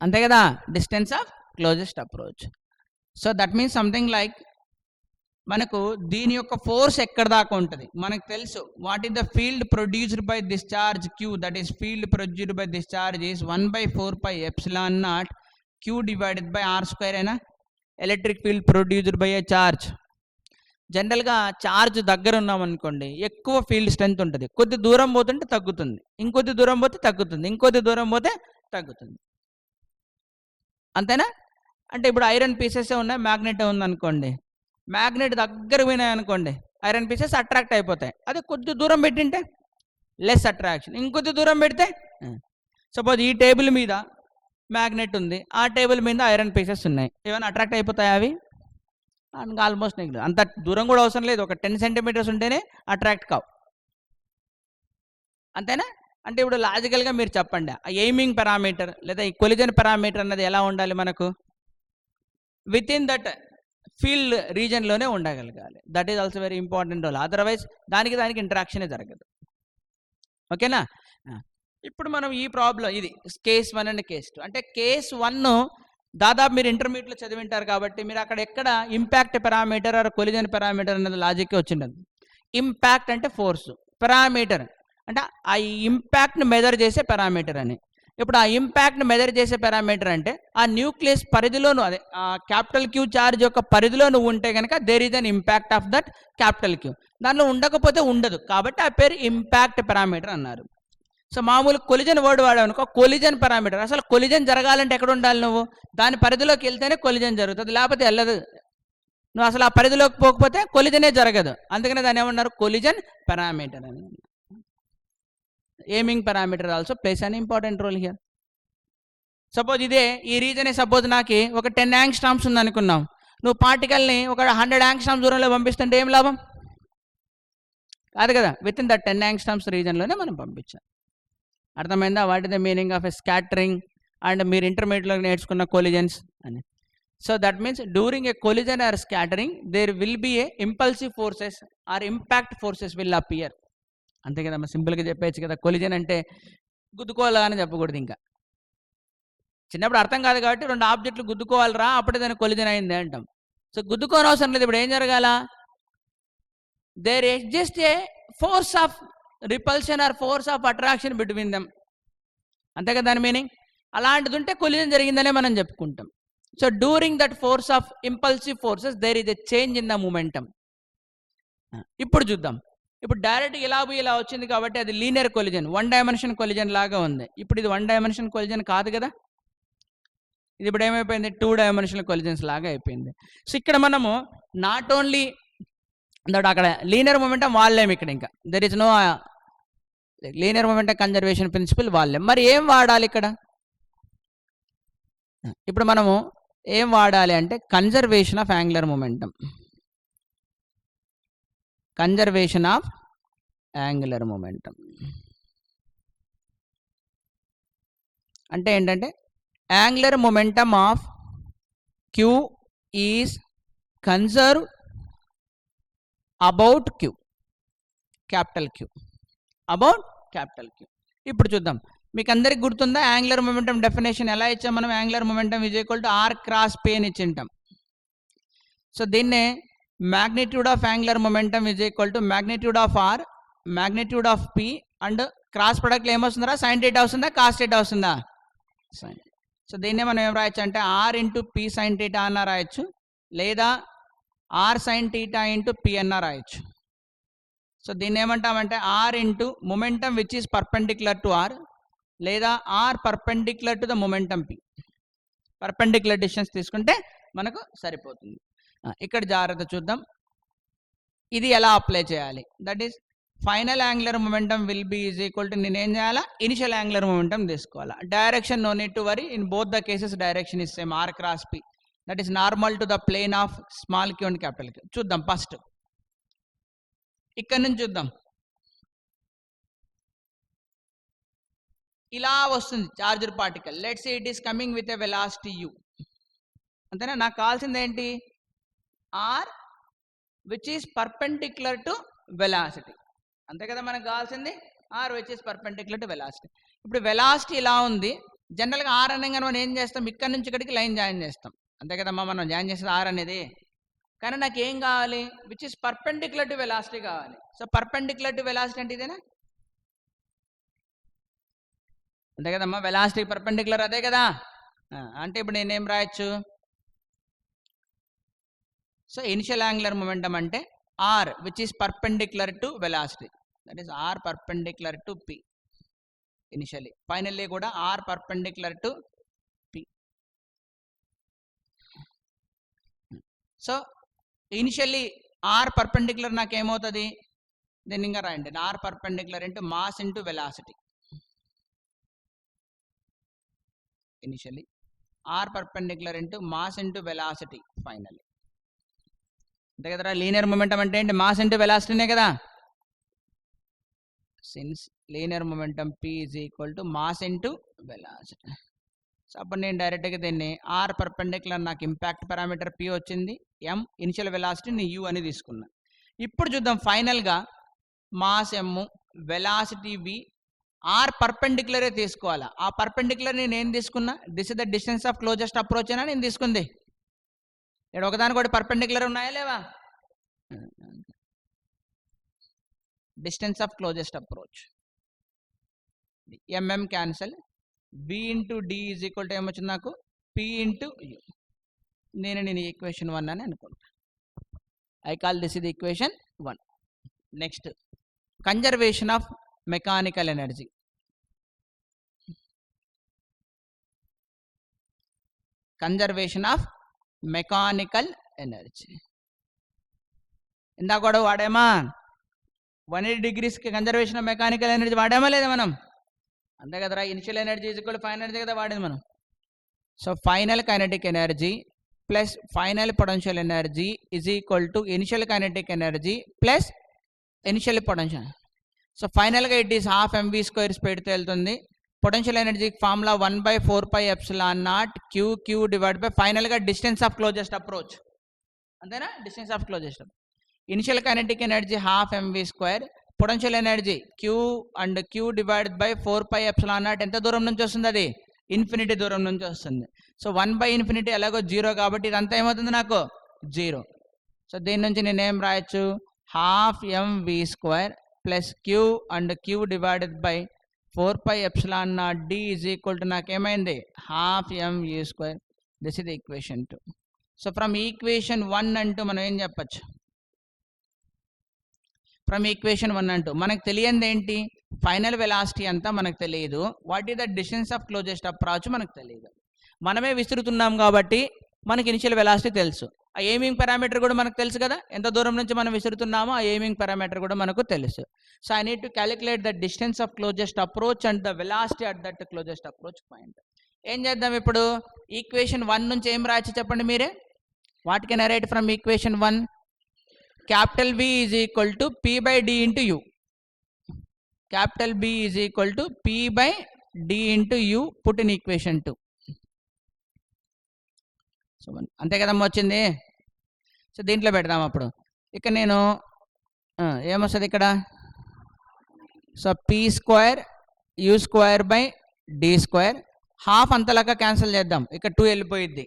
అంతే కదా, distance of closest approach. So that means something like మనకు దీని యొక్క ఫోర్స్ ఎక్కడ దాకా ఉంటుంది మనకు తెలుసు. What is the field produced by discharge Q, that is field produced by discharge is 1/4πε0 Q divided by r² అయినా electric field produced by a charge. జనరల్గా చార్జ్ దగ్గర ఉన్నామనుకోండి ఎక్కువ ఫీల్డ్ స్ట్రెంత్ ఉంటుంది, కొద్ది దూరం పోతుంటే తగ్గుతుంది, ఇంకొద్ది దూరం పోతే తగ్గుతుంది, ఇంకొద్ది దూరం పోతే తగ్గుతుంది, అంతేనా? అంటే ఇప్పుడు ఐరన్ పీసెస్ ఉన్నాయి, మ్యాగ్నెట్ ఉందనుకోండి, మ్యాగ్నెట్ దగ్గర పోయినాయి అనుకోండి, ఐరన్ పీసెస్ అట్రాక్ట్ అయిపోతాయి. అదే కొద్ది దూరం పెట్టింటే లెస్ అట్రాక్షన్, ఇంకొద్ది దూరం పెడితే, సపోజ్ ఈ టేబుల్ మీద మ్యాగ్నెట్ ఉంది, ఆ టేబుల్ మీద ఐరన్ పీసెస్ ఉన్నాయి, ఏమైనా అట్రాక్ట్ అయిపోతాయి అవి? Almost neglect. అంత దూరం కూడా అవసరం లేదు, ఒక 10 centimeters ఉంటేనే అట్రాక్ట్ కావు, అంతేనా? అంటే ఇప్పుడు లాజికల్గా మీరు చెప్పండి, ఆ ఎయిమింగ్ పారామీటర్ లేదా ఈ కొలిజన్ పారామీటర్ అన్నది ఎలా ఉండాలి మనకు, విత్ ఇన్ దట్ ఫీల్డ్ రీజన్లోనే ఉండగలగాలి. That is also very important role, otherwise దానికి ఇంటరాక్షనే జరగదు, ఓకేనా? ఇప్పుడు మనం ఈ ప్రాబ్లం, ఇది కేస్ 1 అండ్ కేస్ 2. అంటే కేస్ 1 దాదాపు మీరు ఇంటర్మీడియట్లో చదివింటారు కాబట్టి మీరు అక్కడ ఎక్కడ impact parameter or collision parameter అన్నది లాజిక్కే వచ్చిండదు. ఇంపాక్ట్ అంటే ఫోర్స్, పారామీటర్ అంటే ఆ ఇంపాక్ట్ని మెజర్ చేసే పారామీటర్ అని. ఇప్పుడు ఆ ఇంపాక్ట్ని మెజర్ చేసే పారామీటర్ అంటే ఆ న్యూక్లియస్ పరిధిలోను, అదే ఆ క్యాపిటల్ క్యూ చార్జ్ యొక్క పరిధిలో నువ్వు ఉంటే కనుక there is an impact of that capital Q, దానిలో ఉండకపోతే ఉండదు, కాబట్టి ఆ పేరు ఇంపాక్ట్ పారామీటర్ అన్నారు. సో మామూలు కొలిజన్ వర్డ్ వాడావనుకో, కొలిజన్ పారామీటర్. అసలు కొలిజన్ జరగాలంటే ఎక్కడ ఉండాలి, నువ్వు దాని పరిధిలోకి వెళ్తేనే కొలిజన్ జరుగుతుంది, లేకపోతే వెళ్ళదు. నువ్వు అసలు ఆ పరిధిలోకి పోకపోతే కొలిజనే జరగదు, అందుకనే దాన్ని ఏమన్నారు, కొలిజన్ పారామీటర్ అని. Aiming parameter also plays an important role here. Suppose ఇదే ఈ రీజనే, సపోజ్ నాకు ఒక 10 యాంగ్స్ట్రామ్స్ ఉంది అనుకున్నాం, నువ్వు పార్టికల్ని ఒక 100 యాంగ్స్ట్రామ్స్ దూరంలో పంపిస్తుంటే ఏం లాభం? కాదు కదా, విత్ ఇన్ ద 10 యాంగ్స్ట్రామ్స్ రీజన్లోనే మనం పంపించాలి. అర్థమైందా? What is the meaning of a scattering and మీరు ఇంటర్మీడియట్లో నేర్చుకున్న కొలిజన్స్ అని. So that means during a collision or scattering there will be a impulsive forces or impact forces will appear. అంతే కదమ్మా, సింపుల్గా చెప్పేయచ్చు కదా. కొలిజన్ అంటే గుద్దుకోవాలా అని చెప్పకూడదు. ఇంకా చిన్నప్పుడు అర్థం కాదు కాబట్టి 2 ఆబ్జెక్టులు గుద్దుకోవాలరా అప్పుడే దాన్ని కొలిజన్ అయింది అంటాం. సో గుద్దుకోని అవసరం లేదు. ఇప్పుడు ఏం జరగాల? There exist a force of repulsion or force of attraction between them. అంతే కదా దాని మీనింగ్. అలాంటిది ఉంటే కొలిజన్ జరిగిందనే మనం చెప్పుకుంటాం. So during that force of impulsive forces there is a change in the momentum. ఇప్పుడు చూద్దాం. ఇప్పుడు డైరెక్ట్ ఇలా పోయి ఇలా వచ్చింది కాబట్టి అది లీనియర్ కొలిజన్, 1 డైమెన్షన్ కొలిజన్ లాగా ఉంది. ఇప్పుడు ఇది 1 డైమెన్షన్ కొలిజన్ కాదు కదా, ఇది ఇప్పుడు ఏమైపోయింది? 2 డైమెన్షనల్ కొలిజన్స్ లాగా అయిపోయింది. సో ఇక్కడ మనము నాట్ ఓన్లీ దట్ అక్కడ లీనియర్ మొమెంటం వాళ్ళేం, ఇక్కడ ఇంకా there is no linear momentum conservation principle వాళ్ళేం. మరి ఏం వాడాలి ఇక్కడ? ఇప్పుడు మనము ఏం వాడాలి అంటే conservation of angular momentum. Conservation of angular momentum అంటే ఏంటంటే angular momentum of Q is conserve about Q, capital Q, about capital Q. ఇప్పుడు చూద్దాం. మీకు అందరికి గుర్తుందా యాంగులర్ మొమెంటం డెఫినేషన్ ఎలా ఇచ్చాం మనం? Angular momentum is equal to r cross p అని ఇచ్చింటాం. సో దీన్నే magnitude of angular momentum is equal to magnitude of r, magnitude of p and cross product ఏమొస్తుందా? sin θ వస్తుందా cos θ వస్తుందా? sin. సో దీన్నే మనం ఏం రాయొచ్చు అంటే r ఇంటూ p sin θ అన్న రాయొచ్చు, లేదా r sin θ ఇంటూ p అన్న రాయొచ్చు. సో దీన్ని ఏమంటామంటే r into momentum which is perpendicular to r, లేదా r perpendicular to the momentum p. Perpendicular distance తీసుకుంటే మనకు సరిపోతుంది. ఇక్కడ జాగ్రత్త చూద్దాం, ఇది ఎలా అప్లై చేయాలి. That is final angular momentum will be is equal to నేనేం చేయాలా? ఇనిషియల్ యాంగులర్ మొమెంటం తీసుకోవాలా. Direction no need to worry, in both the cases direction is same, r cross p. That is normal to the plane of small queue and capital q. చూద్దాం first ఇక్కడ నుంచి చూద్దాం. ఇలా వస్తుంది charger particle. Let's say it is coming with a velocity u. అంతేనా? నాకు కావాల్సింది ఏంటి? r which is perpendicular to velocity. అంతే కదా మనకు కావాల్సింది, r which is perpendicular to velocity. ఇప్పుడు వెలాసిటీ ఇలా ఉంది. జనరల్గా r అనగానే మనం ఏం చేస్తాం? ఇక్కడ నుంచి ఇక్కడికి లైన్ జాయిన్ చేస్తాం. అంతే కదమ్మా, మనం జాయిన్ చేసేది r అనేది. కానీ నాకు ఏం కావాలి? Which is perpendicular to velocity కావాలి. సో పర్పెండిక్యులర్ టు వెలాసిటీ అంటే ఇదేనా? అంతే కదమ్మా, వెలాసిటీ పర్పెండిక్యులర్ అదే కదా. అంటే ఇప్పుడు నేనేం రాయొచ్చు? సో ఇనిషియల్ యాంగులర్ మొమెంటం అంటే r which is perpendicular to velocity, that is r perpendicular to p initially, finally కూడా r perpendicular to p. So initially r perpendicular నాకు ఏమవుతుంది? దీన్ని ఇంకా రాయండి, r perpendicular into mass into velocity. Initially r perpendicular into mass into velocity finally. అంతే కదరా, linear momentum అంటే ఏంటి? మాస్ ఇంటూ వెలాసిటీనే కదా. Since linear momentum p is equal to mass into velocity. So అప్పుడు నేను డైరెక్ట్గా దీన్ని r పర్పెండిక్యులర్ నాకు ఇంపాక్ట్ పారామీటర్ p వచ్చింది, m ఇనిషియల్ వెలాసిటీ ని u అని తీసుకున్నా. ఇప్పుడు చూద్దాం ఫైనల్గా mass m, velocity v, r పర్పెండిక్యులరే తీసుకోవాలా. ఆ పర్పెండిక్యులర్ నేను ఏం తీసుకున్నా? This is the distance of closest approach అయినా నేను తీసుకుంది. ఇక్కడ ఒకదాని కూడా పర్పెండిక్యులర్ ఉన్నాయా లేవా? Distance of closest approach mm cancel, v into d is equal to ఏమొచ్చింది నాకు? p into u. నేను ఈక్వేషన్ 1 అని అనుకుంటా. ఐ కాల్ దిస్ ఇది equation 1. Next conservation of mechanical energy. Conservation of mechanical energy ఇందాక కూడా వాడామా? 180 degreesకి కన్జర్వేషన్ ఆఫ్ మెకానికల్ ఎనర్జీ వాడామా లేదా మనం? అంతే కదరా, initial energy is equal to final energy కదా వాడేది మనం. So final kinetic energy plus final potential energy is equal to initial kinetic energy plus initial potential. So ఫైనల్గా it is half MV square స్పీడ్తో వెళ్తుంది. Potential energy formula 1/4πε0 Q divide by ఫైనల్గా distance of closest approach. అంతేనా? Distance of closest. Initial kinetic energy half MV square, potential energy Q divide by 4πε0 ఎంత దూరం నుంచి వస్తుంది? అది ఇన్ఫినిటీ దూరం నుంచి వస్తుంది. సో 1/∞ ఎలాగో 0 కాబట్టి ఇదంతా ఏమవుతుంది నాకు? 0. సో దీని నుంచి నేను ఏం రాయొచ్చు? Half MV square plus Q divided by 4πε0 d is equal to నాకేమైంది? Half MV square. This is equation 2. So from equation 1 అంటూ మనం ఏం చెప్పచ్చు? ఫ్రమ్ ఈక్వేషన్ 1 అంటూ మనకు తెలియంది ఏంటి? ఫైనల్ వెలాసిటీ అంతా మనకు తెలియదు. What is the distance of closest approach మనకు తెలియదు. మనమే విసురుతున్నాం కాబట్టి మనకి ఇనిషియల్ వెలాసిటీ తెలుసు. ఆ ఎయిమింగ్ పారామీటర్ కూడా మనకు తెలుసు కదా, ఎంత దూరం నుంచి మనం విసురుతున్నామో ఆ ఎయిమింగ్ పారామీటర్ కూడా మనకు తెలుసు. So I need to calculate the distance of closest approach and the velocity at that closest approach point. ఏం చేద్దాం ఇప్పుడు? ఈక్వేషన్ 1 నుంచి ఏం రాయొచ్చు చెప్పండి మీరే? What can I right from equation 1? Capital V is equal to P/D into U. Capital B is equal to P/D into U put in equation 2. So అంతే కదమ్మా వచ్చింది. సో దీంట్లో పెడదాం అప్పుడు. ఇక నేను ఏమొస్తుంది ఇక్కడ? So P² U²/D². హాఫ్ అంతలాగా క్యాన్సిల్ చేద్దాం. ఇక్కడ 2 వెళ్ళిపోయిద్ది.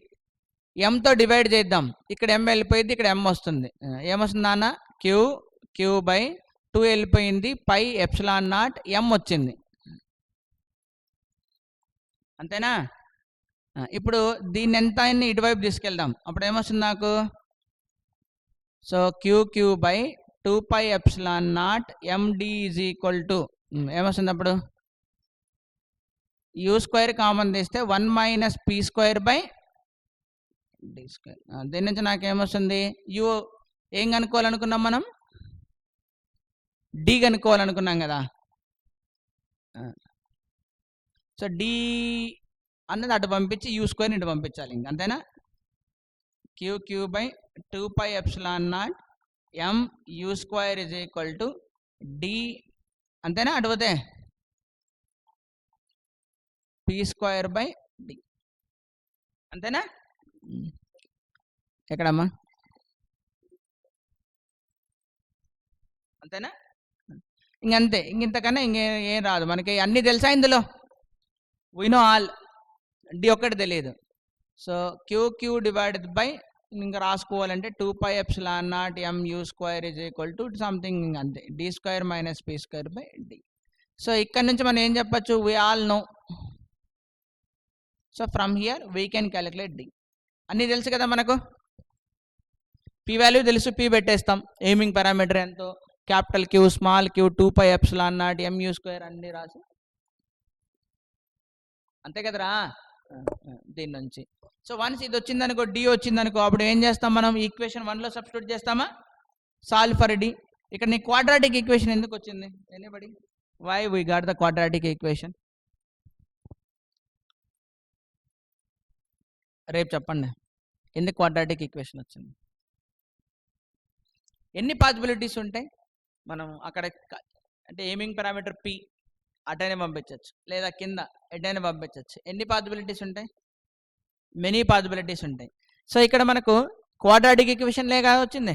ఎంతో డివైడ్ చేద్దాం. ఇక్కడ M వెళ్ళిపోయింది, ఇక్కడ M వస్తుంది. ఏమొస్తుంది నాన్న? Q/2 వెళ్ళిపోయింది, πε0 M వచ్చింది. అంతేనా? ఇప్పుడు దీన్ని ఎంత ఇటువైపు తీసుకెళ్దాం. అప్పుడు ఏమొస్తుంది నాకు? So Q/2πε0 MD is equal to ఏమొస్తుంది అప్పుడు? U² కామన్ తీస్తే 1 - P² D². దీని నుంచి నాకేమొస్తుంది? U ఏం కనుక్కోవాలనుకున్నాం మనం? D కనుక్కోవాలనుకున్నాం కదా. సో D అన్నది అటు పంపించి U² ఇటు పంపించాలి. ఇంక అంతేనా? Q/2πε0 M U² is equal to D. అంతేనా? అటుపోతే P²/D. అంతేనా? ఎక్కడమ్మా? అంతేనా? ఇంకంతే. ఇంతకన్నా ఇంకేం రాదు మనకి. అన్నీ తెలుసా ఇందులో? We know all. D ఒక్కటి తెలియదు. సో క్యూ డివైడెడ్ బై ఇంకా రాసుకోవాలంటే 2πε0 M U² is equal to something అంతే, D² - P²/D. సో ఇక్కడ నుంచి మనం ఏం చెప్పచ్చు? We all know. So from here we can calculate D. అన్నీ తెలుసు కదా మనకు. P వాల్యూ తెలుసు, P పెట్టేస్తాం. ఎయిమింగ్ పారామీటర్ ఎంతో? Capital Q, small q, 2πε0 M U² అన్నీ రాసి అంతే కదరా. దీని నుంచి సో వన్స్ ఇది వచ్చిందనుకో, D వచ్చిందనుకో, అప్పుడు ఏం చేస్తాం మనం? ఈక్వేషన్ 1లో సబ్స్టిట్యూట్ చేస్తామా? Solve for D. ఇక్కడ నీ క్వాడ్రాటిక్ ఈక్వేషన్ ఎందుకు వచ్చింది? Anybody? Why we got the quadratic equation? రేపు చెప్పండి ఎందుకు క్వాడ్రాటిక్ ఈక్వేషన్ వచ్చింది. ఎన్ని పాసిబిలిటీస్ ఉంటాయి? మనం అక్కడ అంటే ఎయిమింగ్ పారామీటర్ P అటైనా పంపించవచ్చు, లేదా కింద ఎటైనా పంపించవచ్చు. ఎన్ని పాసిబిలిటీస్ ఉంటాయి? మెనీ పాసిబిలిటీస్ ఉంటాయి. సో ఇక్కడ మనకు క్వాడ్రాటిక్ ఈక్వేషన్ లాగా వచ్చింది.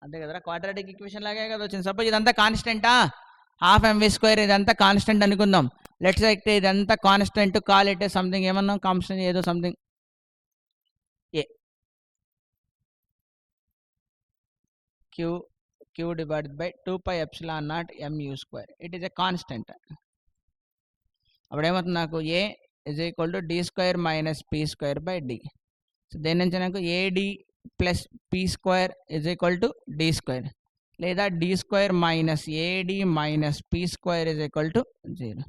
అంతే కదరా, క్వాడ్రాటిక్ ఈక్వేషన్ లాగే కదా వచ్చింది. సపోజ్ ఇదంతా కాన్స్టెంటా? హాఫ్ MV² ఇదంతా కాన్స్టెంట్ అనుకుందాం. లెట్స్ సే ఇదంతా కాన్స్టెంట్, కాల్ ఇట్ సంథింగ్, ఏమన్నాం? కాన్స్టెంట్ ఏదో something A. Q divided by 2πε0 M U². It is a constant. అప్పుడు ఏమవుతుంది నాకు? A is equal to D² - P²/D. So దేని నుంచి నాకు AD plus P² is equal to D², లేదా D² - AD - P² is equal to 0.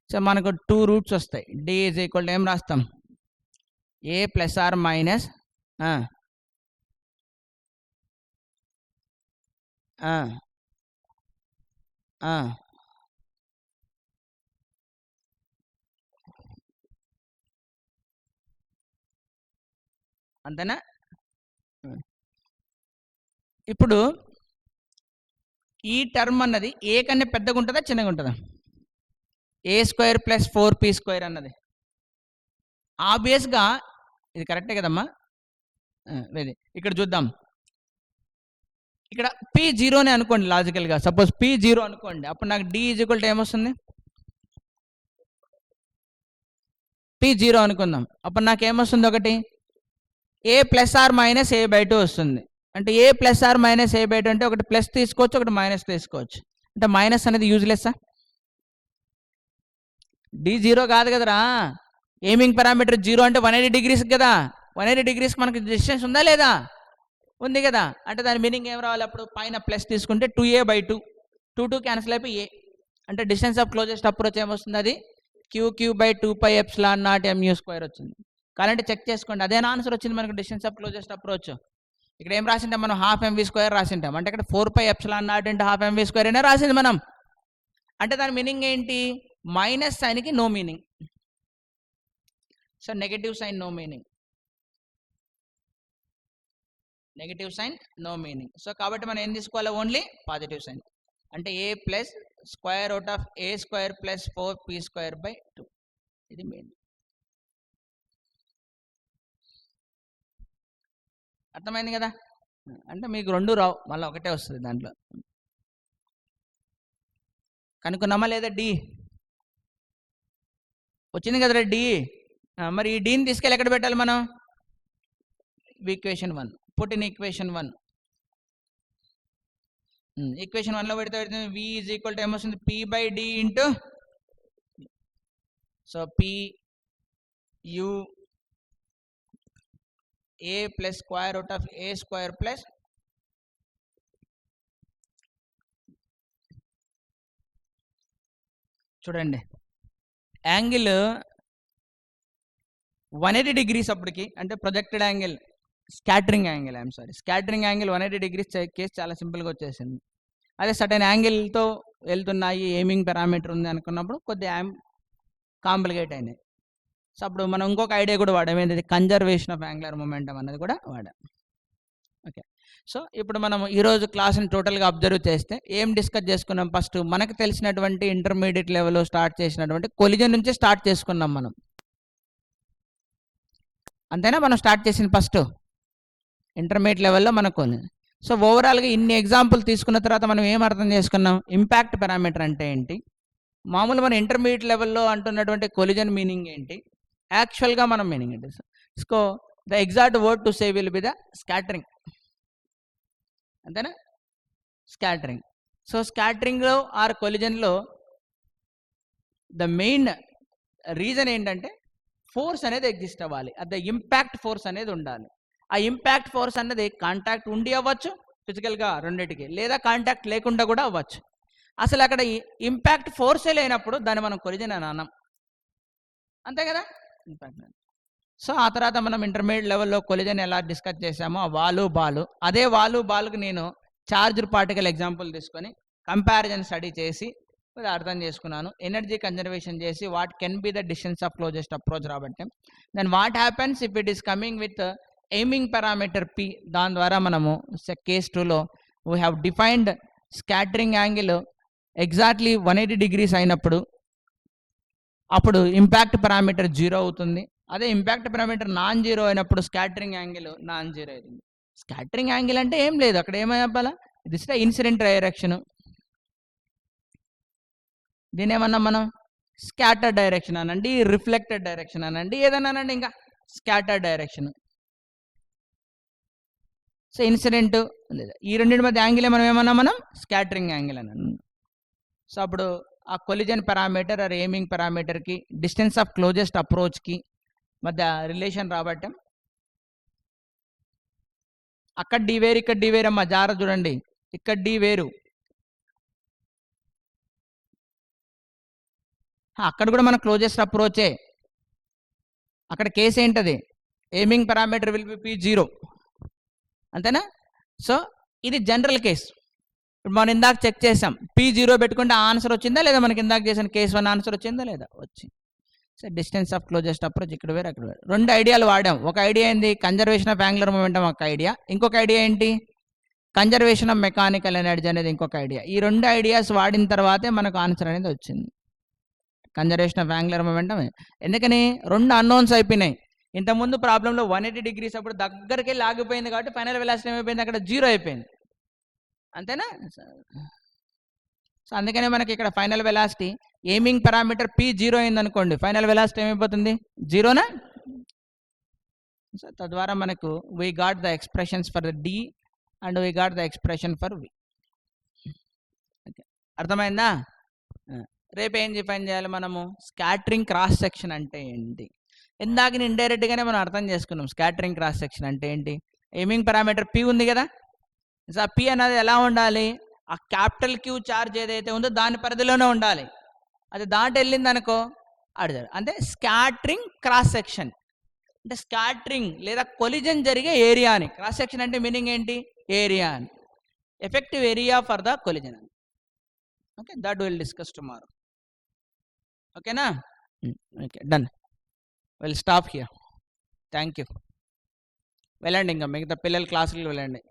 So మనకు 2 roots వస్తాయి. D is equal to ఏం రాస్తాం? A ప్లస్ ఆర్ మైనస్ అంతేనా? ఇప్పుడు ఈ టర్మ్ అన్నది ఏ కన్నా పెద్దగా ఉంటుందా చిన్నగా ఉంటుందా? ఏ స్క్వేర్ ప్లస్ 4p స్క్వేర్ అన్నది ఆబ్వియస్గా ఇది కరెక్టే కదమ్మా. వెరీ ఇక్కడ చూద్దాం. ఇక్కడ పి జీరోనే అనుకోండి లాజికల్గా. సపోజ్ పి జీరో అనుకోండి, అప్పుడు నాకు డి ఈజ్ ఈక్వల్ టు ఏమొస్తుంది? పి జీరో అనుకుందాం, అప్పుడు నాకు ఏమొస్తుంది? ఒకటి A plus or minus A by 2 వస్తుంది. అంటే A plus or minus A by 2 అంటే ఒకటి ప్లస్ తీసుకోవచ్చు, ఒకటి మైనస్ తీసుకోవచ్చు. అంటే మైనస్ అనేది యూజ్లెస్సా? డి జీరో కాదు కదరా. ఎయిమింగ్ పారామీటర్ జీరో అంటే 180 డిగ్రీస్ కదా. 180 డిగ్రీస్కి మనకి డిస్టెన్స్ ఉందా లేదా? ఉంది కదా. అంటే దాని మీనింగ్ ఏం రావాలి? అప్పుడు పైన ప్లస్ తీసుకుంటే 2a బై 2, 2 క్యాన్సిల్ అయిపోయి ఏ అంటే డిస్టెన్స్ ఆఫ్ క్లోజెస్ట్ అప్రోచ్ ఏమొస్తుంది? అది Q by 2π epsilon naught mu square వచ్చింది. కావాలంటే చెక్ చేసుకోండి, అదేనా ఆన్సర్ వచ్చింది మనకు డిస్టెన్స్ ఆఫ్ క్లోజెస్ట్ అప్రోచ్. ఇక్కడ ఏం రాసింటాం మనం? హాఫ్ mv స్క్వేర్ రాసింటాం. అంటే ఇక్కడ 4π epsilon naught into half mv square అయినా రాసింది మనం. అంటే దాని మీనింగ్ ఏంటి? మైనస్ సైన్కి no meaning. So negative sign no meaning, negative sign no meaning. So కాబట్టి మనం ఏం తీసుకోవాలి? Only positive sign. అంటే A plus square root of A square plus 4p square by 2, ఇది మెయిన్. అర్థమైంది కదా. అంటే మీకు రెండు రావు, మళ్ళీ ఒకటే వస్తుంది దాంట్లో. కనుక్కున్నామా లేదా? డి వచ్చింది కదరా డి. మరి ఈ డీని తీసుకెళ్ళి ఎక్కడ పెట్టాలి మనం? Equation 1. Put in equation 1. Equation 1లో పెడితే v ఈజ్ ఈక్వల్ టు ఏమొస్తుంది? p by D into, so p u a plus square root of A square plus చూడండి యాంగిల్ 180 డిగ్రీస్ అప్పటికి, అంటే projected angle, scattering angle, I'm sorry, scattering angle 180 degrees case చాలా సింపుల్గా వచ్చేసింది. అదే certain యాంగిల్తో వెళ్తున్నాయి, aiming parameter ఉంది అనుకున్నప్పుడు కొద్దిగా కాంప్లికేట్ అయినాయి. సో అప్పుడు మనం ఇంకొక ఐడియా కూడా వాడాం, ఏంటంటే కన్జర్వేషన్ ఆఫ్ యాంగులర్ మొమెంటం అనేది కూడా వాడాం. ఓకే, సో ఇప్పుడు మనం ఈరోజు క్లాస్ని టోటల్గా అబ్జర్వ్ చేస్తే ఏం డిస్కస్ చేసుకున్నాం? ఫస్ట్ మనకు తెలిసినటువంటి ఇంటర్మీడియట్ లెవెల్లో స్టార్ట్ చేసినటువంటి కొలిజన్ నుంచి స్టార్ట్ చేసుకున్నాం మనం, అంతేనా? మనం స్టార్ట్ చేసింది ఫస్ట్ ఇంటర్మీడియట్ లెవెల్లో మనకు. సో ఓవరాల్గా ఇన్ని ఎగ్జాంపుల్ తీసుకున్న తర్వాత మనం ఏం అర్థం చేసుకున్నాం? ఇంపాక్ట్ పారామీటర్ అంటే ఏంటి, మామూలు మన ఇంటర్మీడియట్ లెవెల్లో అంటున్నటువంటి కొలిజన్ మీనింగ్ ఏంటి, యాక్చువల్గా మనం మీనింగ్ ఏంటి. So the exact word to say will be the scattering, అంతేనా? స్కాటరింగ్. సో స్కాటరింగ్లో ఆర్ కొలిజన్లో ద మెయిన్ రీజన్ ఏంటంటే ఫోర్స్ అనేది ఎగ్జిస్ట్ అవ్వాలి, అది ఇంపాక్ట్ ఫోర్స్ అనేది ఉండాలి. ఆ ఇంపాక్ట్ ఫోర్స్ అనేది కాంటాక్ట్ ఉండి అవ్వచ్చు ఫిజికల్గా రెండింటికి, లేదా కాంటాక్ట్ లేకుండా కూడా అవ్వచ్చు. అసలు అక్కడ ఇంపాక్ట్ ఫోర్సే లేనప్పుడు దాన్ని మనం కొలిజన్ అని అన్నాం, అంతే కదా. ఇంపాక్ట్. సో ఆ తర్వాత మనం ఇంటర్మీడియట్ లెవెల్లో కొలిజన్ ఎలా డిస్కస్ చేసామో ఆ వాలు బాలు, అదే వాలు బాలుకు నేను చార్జ్డ్ పార్టికల్ ఎగ్జాంపుల్ తీసుకొని కంపారిజన్ స్టడీ చేసి అర్థం చేసుకున్నాను. ఎనర్జీ కన్జర్వేషన్ చేసి what can be the distance of closest approach రాబట్టి then what happens if it is coming with aiming parameter p. దాని ద్వారా మనము కేస్ 2లో we have defined scattering angle exactly 180 degrees అయినప్పుడు అప్పుడు ఇంపాక్ట్ పారామీటర్ 0 అవుతుంది. అదే ఇంపాక్ట్ పారామీటర్ నాన్ జీరో అయినప్పుడు స్కాటరింగ్ యాంగిల్ నాన్ జీరో అవుతుంది. స్కాటరింగ్ యాంగిల్ అంటే ఏం లేదు, అక్కడ ఏమైనా దిస్ ద ఇన్సిడెంట్ డైరెక్షన్, దీని ఏమన్నా మనం స్కాటర్ డైరెక్షన్ అనండి, రిఫ్లెక్టెడ్ డైరెక్షన్ అనండి, ఏదన్నా అనండి, ఇంకా స్కాటర్ డైరెక్షన్. సో ఇన్సిడెంట్ లేదా ఈ రెండింటి మధ్య యాంగిల్ మనం ఏమన్నా మనం స్కాటరింగ్ యాంగిల్ అని. సో అప్పుడు ఆ కొలిజన్ పారామీటర్ ఆర్ ఎయిమింగ్ పారామీటర్కి డిస్టెన్స్ ఆఫ్ క్లోజెస్ట్ అప్రోచ్కి మధ్య రిలేషన్ రాబట్టాం. అక్కడ డి వేరు, ఇక్కడ డి వేరు అమ్మ, జాగ్రత్త చూడండి, ఇక్కడ డి వేరు, అక్కడ కూడా మన క్లోజెస్ట్ అప్రోచే. అక్కడ కేసు ఏంటది? Aiming parameter will be p0, అంతేనా. సో ఇది జనరల్ కేస్. ఇప్పుడు మనం ఇందాక చెక్ చేసాం, p0 పెట్టుకుంటే ఆన్సర్ వచ్చిందా లేదా? మనకి ఇందాక చేసిన కేసు 1 ఆన్సర్ వచ్చిందా లేదా? వచ్చి. So distance of closest approach ఇక్కడ వేరు, అక్కడ వేరు. రెండు ఐడియాలు వాడాం. ఒక ఐడియా ఏంది? కన్జర్వేషన్ ఆఫ్ యాంగులర్ మొమెంటం ఒక ఐడియా. ఇంకొక ఐడియా ఏంటి? కన్జర్వేషన్ ఆఫ్ మెకానికల్ ఎనర్జీ అనేది ఇంకొక ఐడియా. ఈ 2 ఐడియాస్ వాడిన తర్వాతే మనకు ఆన్సర్ అనేది వచ్చింది. Conservation of angular momentum. ఎందుకని 2 అన్నోన్స్ అయిపోయినాయి. ఇంతకుముందు ప్రాబ్లంలో 180 డిగ్రీస్ అప్పుడు దగ్గరికి వెళ్ళి ఆగిపోయింది కాబట్టి ఫైనల్ వెలాసిటీ ఏమైపోయింది, అక్కడ 0 అయిపోయింది. అంతేనా? సో అందుకనే మనకి ఇక్కడ final velocity aiming parameter p 0 అయింది అనుకోండి, ఫైనల్ వెలాసిటీ ఏమైపోతుంది, 0నా. సో తద్వారా మనకు we got the expressions for the d and we got the expression for v. Okay, అర్థమైందా? రేపు ఏం డిఫైన్ చేయాలి మనము? స్కాటరింగ్ క్రాస్ సెక్షన్ అంటే ఏంటి? ఇందాక ఇండైరెక్ట్గానే మనం అర్థం చేసుకున్నాం. స్కాటరింగ్ క్రాస్ సెక్షన్ అంటే ఏంటి? ఎయిమింగ్ పారామీటర్ p ఉంది కదా, సో ఆ p అనేది ఎలా ఉండాలి? ఆ క్యాపిటల్ Q చార్జ్ ఏదైతే ఉందో దాని పరిధిలోనే ఉండాలి. అది దాటి వెళ్ళింది అనుకో అడిగారు. అంటే స్కాటరింగ్ క్రాస్ సెక్షన్ అంటే స్కాటరింగ్ లేదా కొలిజన్ జరిగే ఏరియా అని. క్రాస్ సెక్షన్ అంటే మీనింగ్ ఏంటి? ఏరియా అని. Effective area for the collision అని. Okay, that will discuss tomorrow. ఓకేనా? Okay, done. Will stop here. Thank you. వెళ్ళండి, ఇంకా మిగతా పిల్లల క్లాసులకు వెళ్ళండి.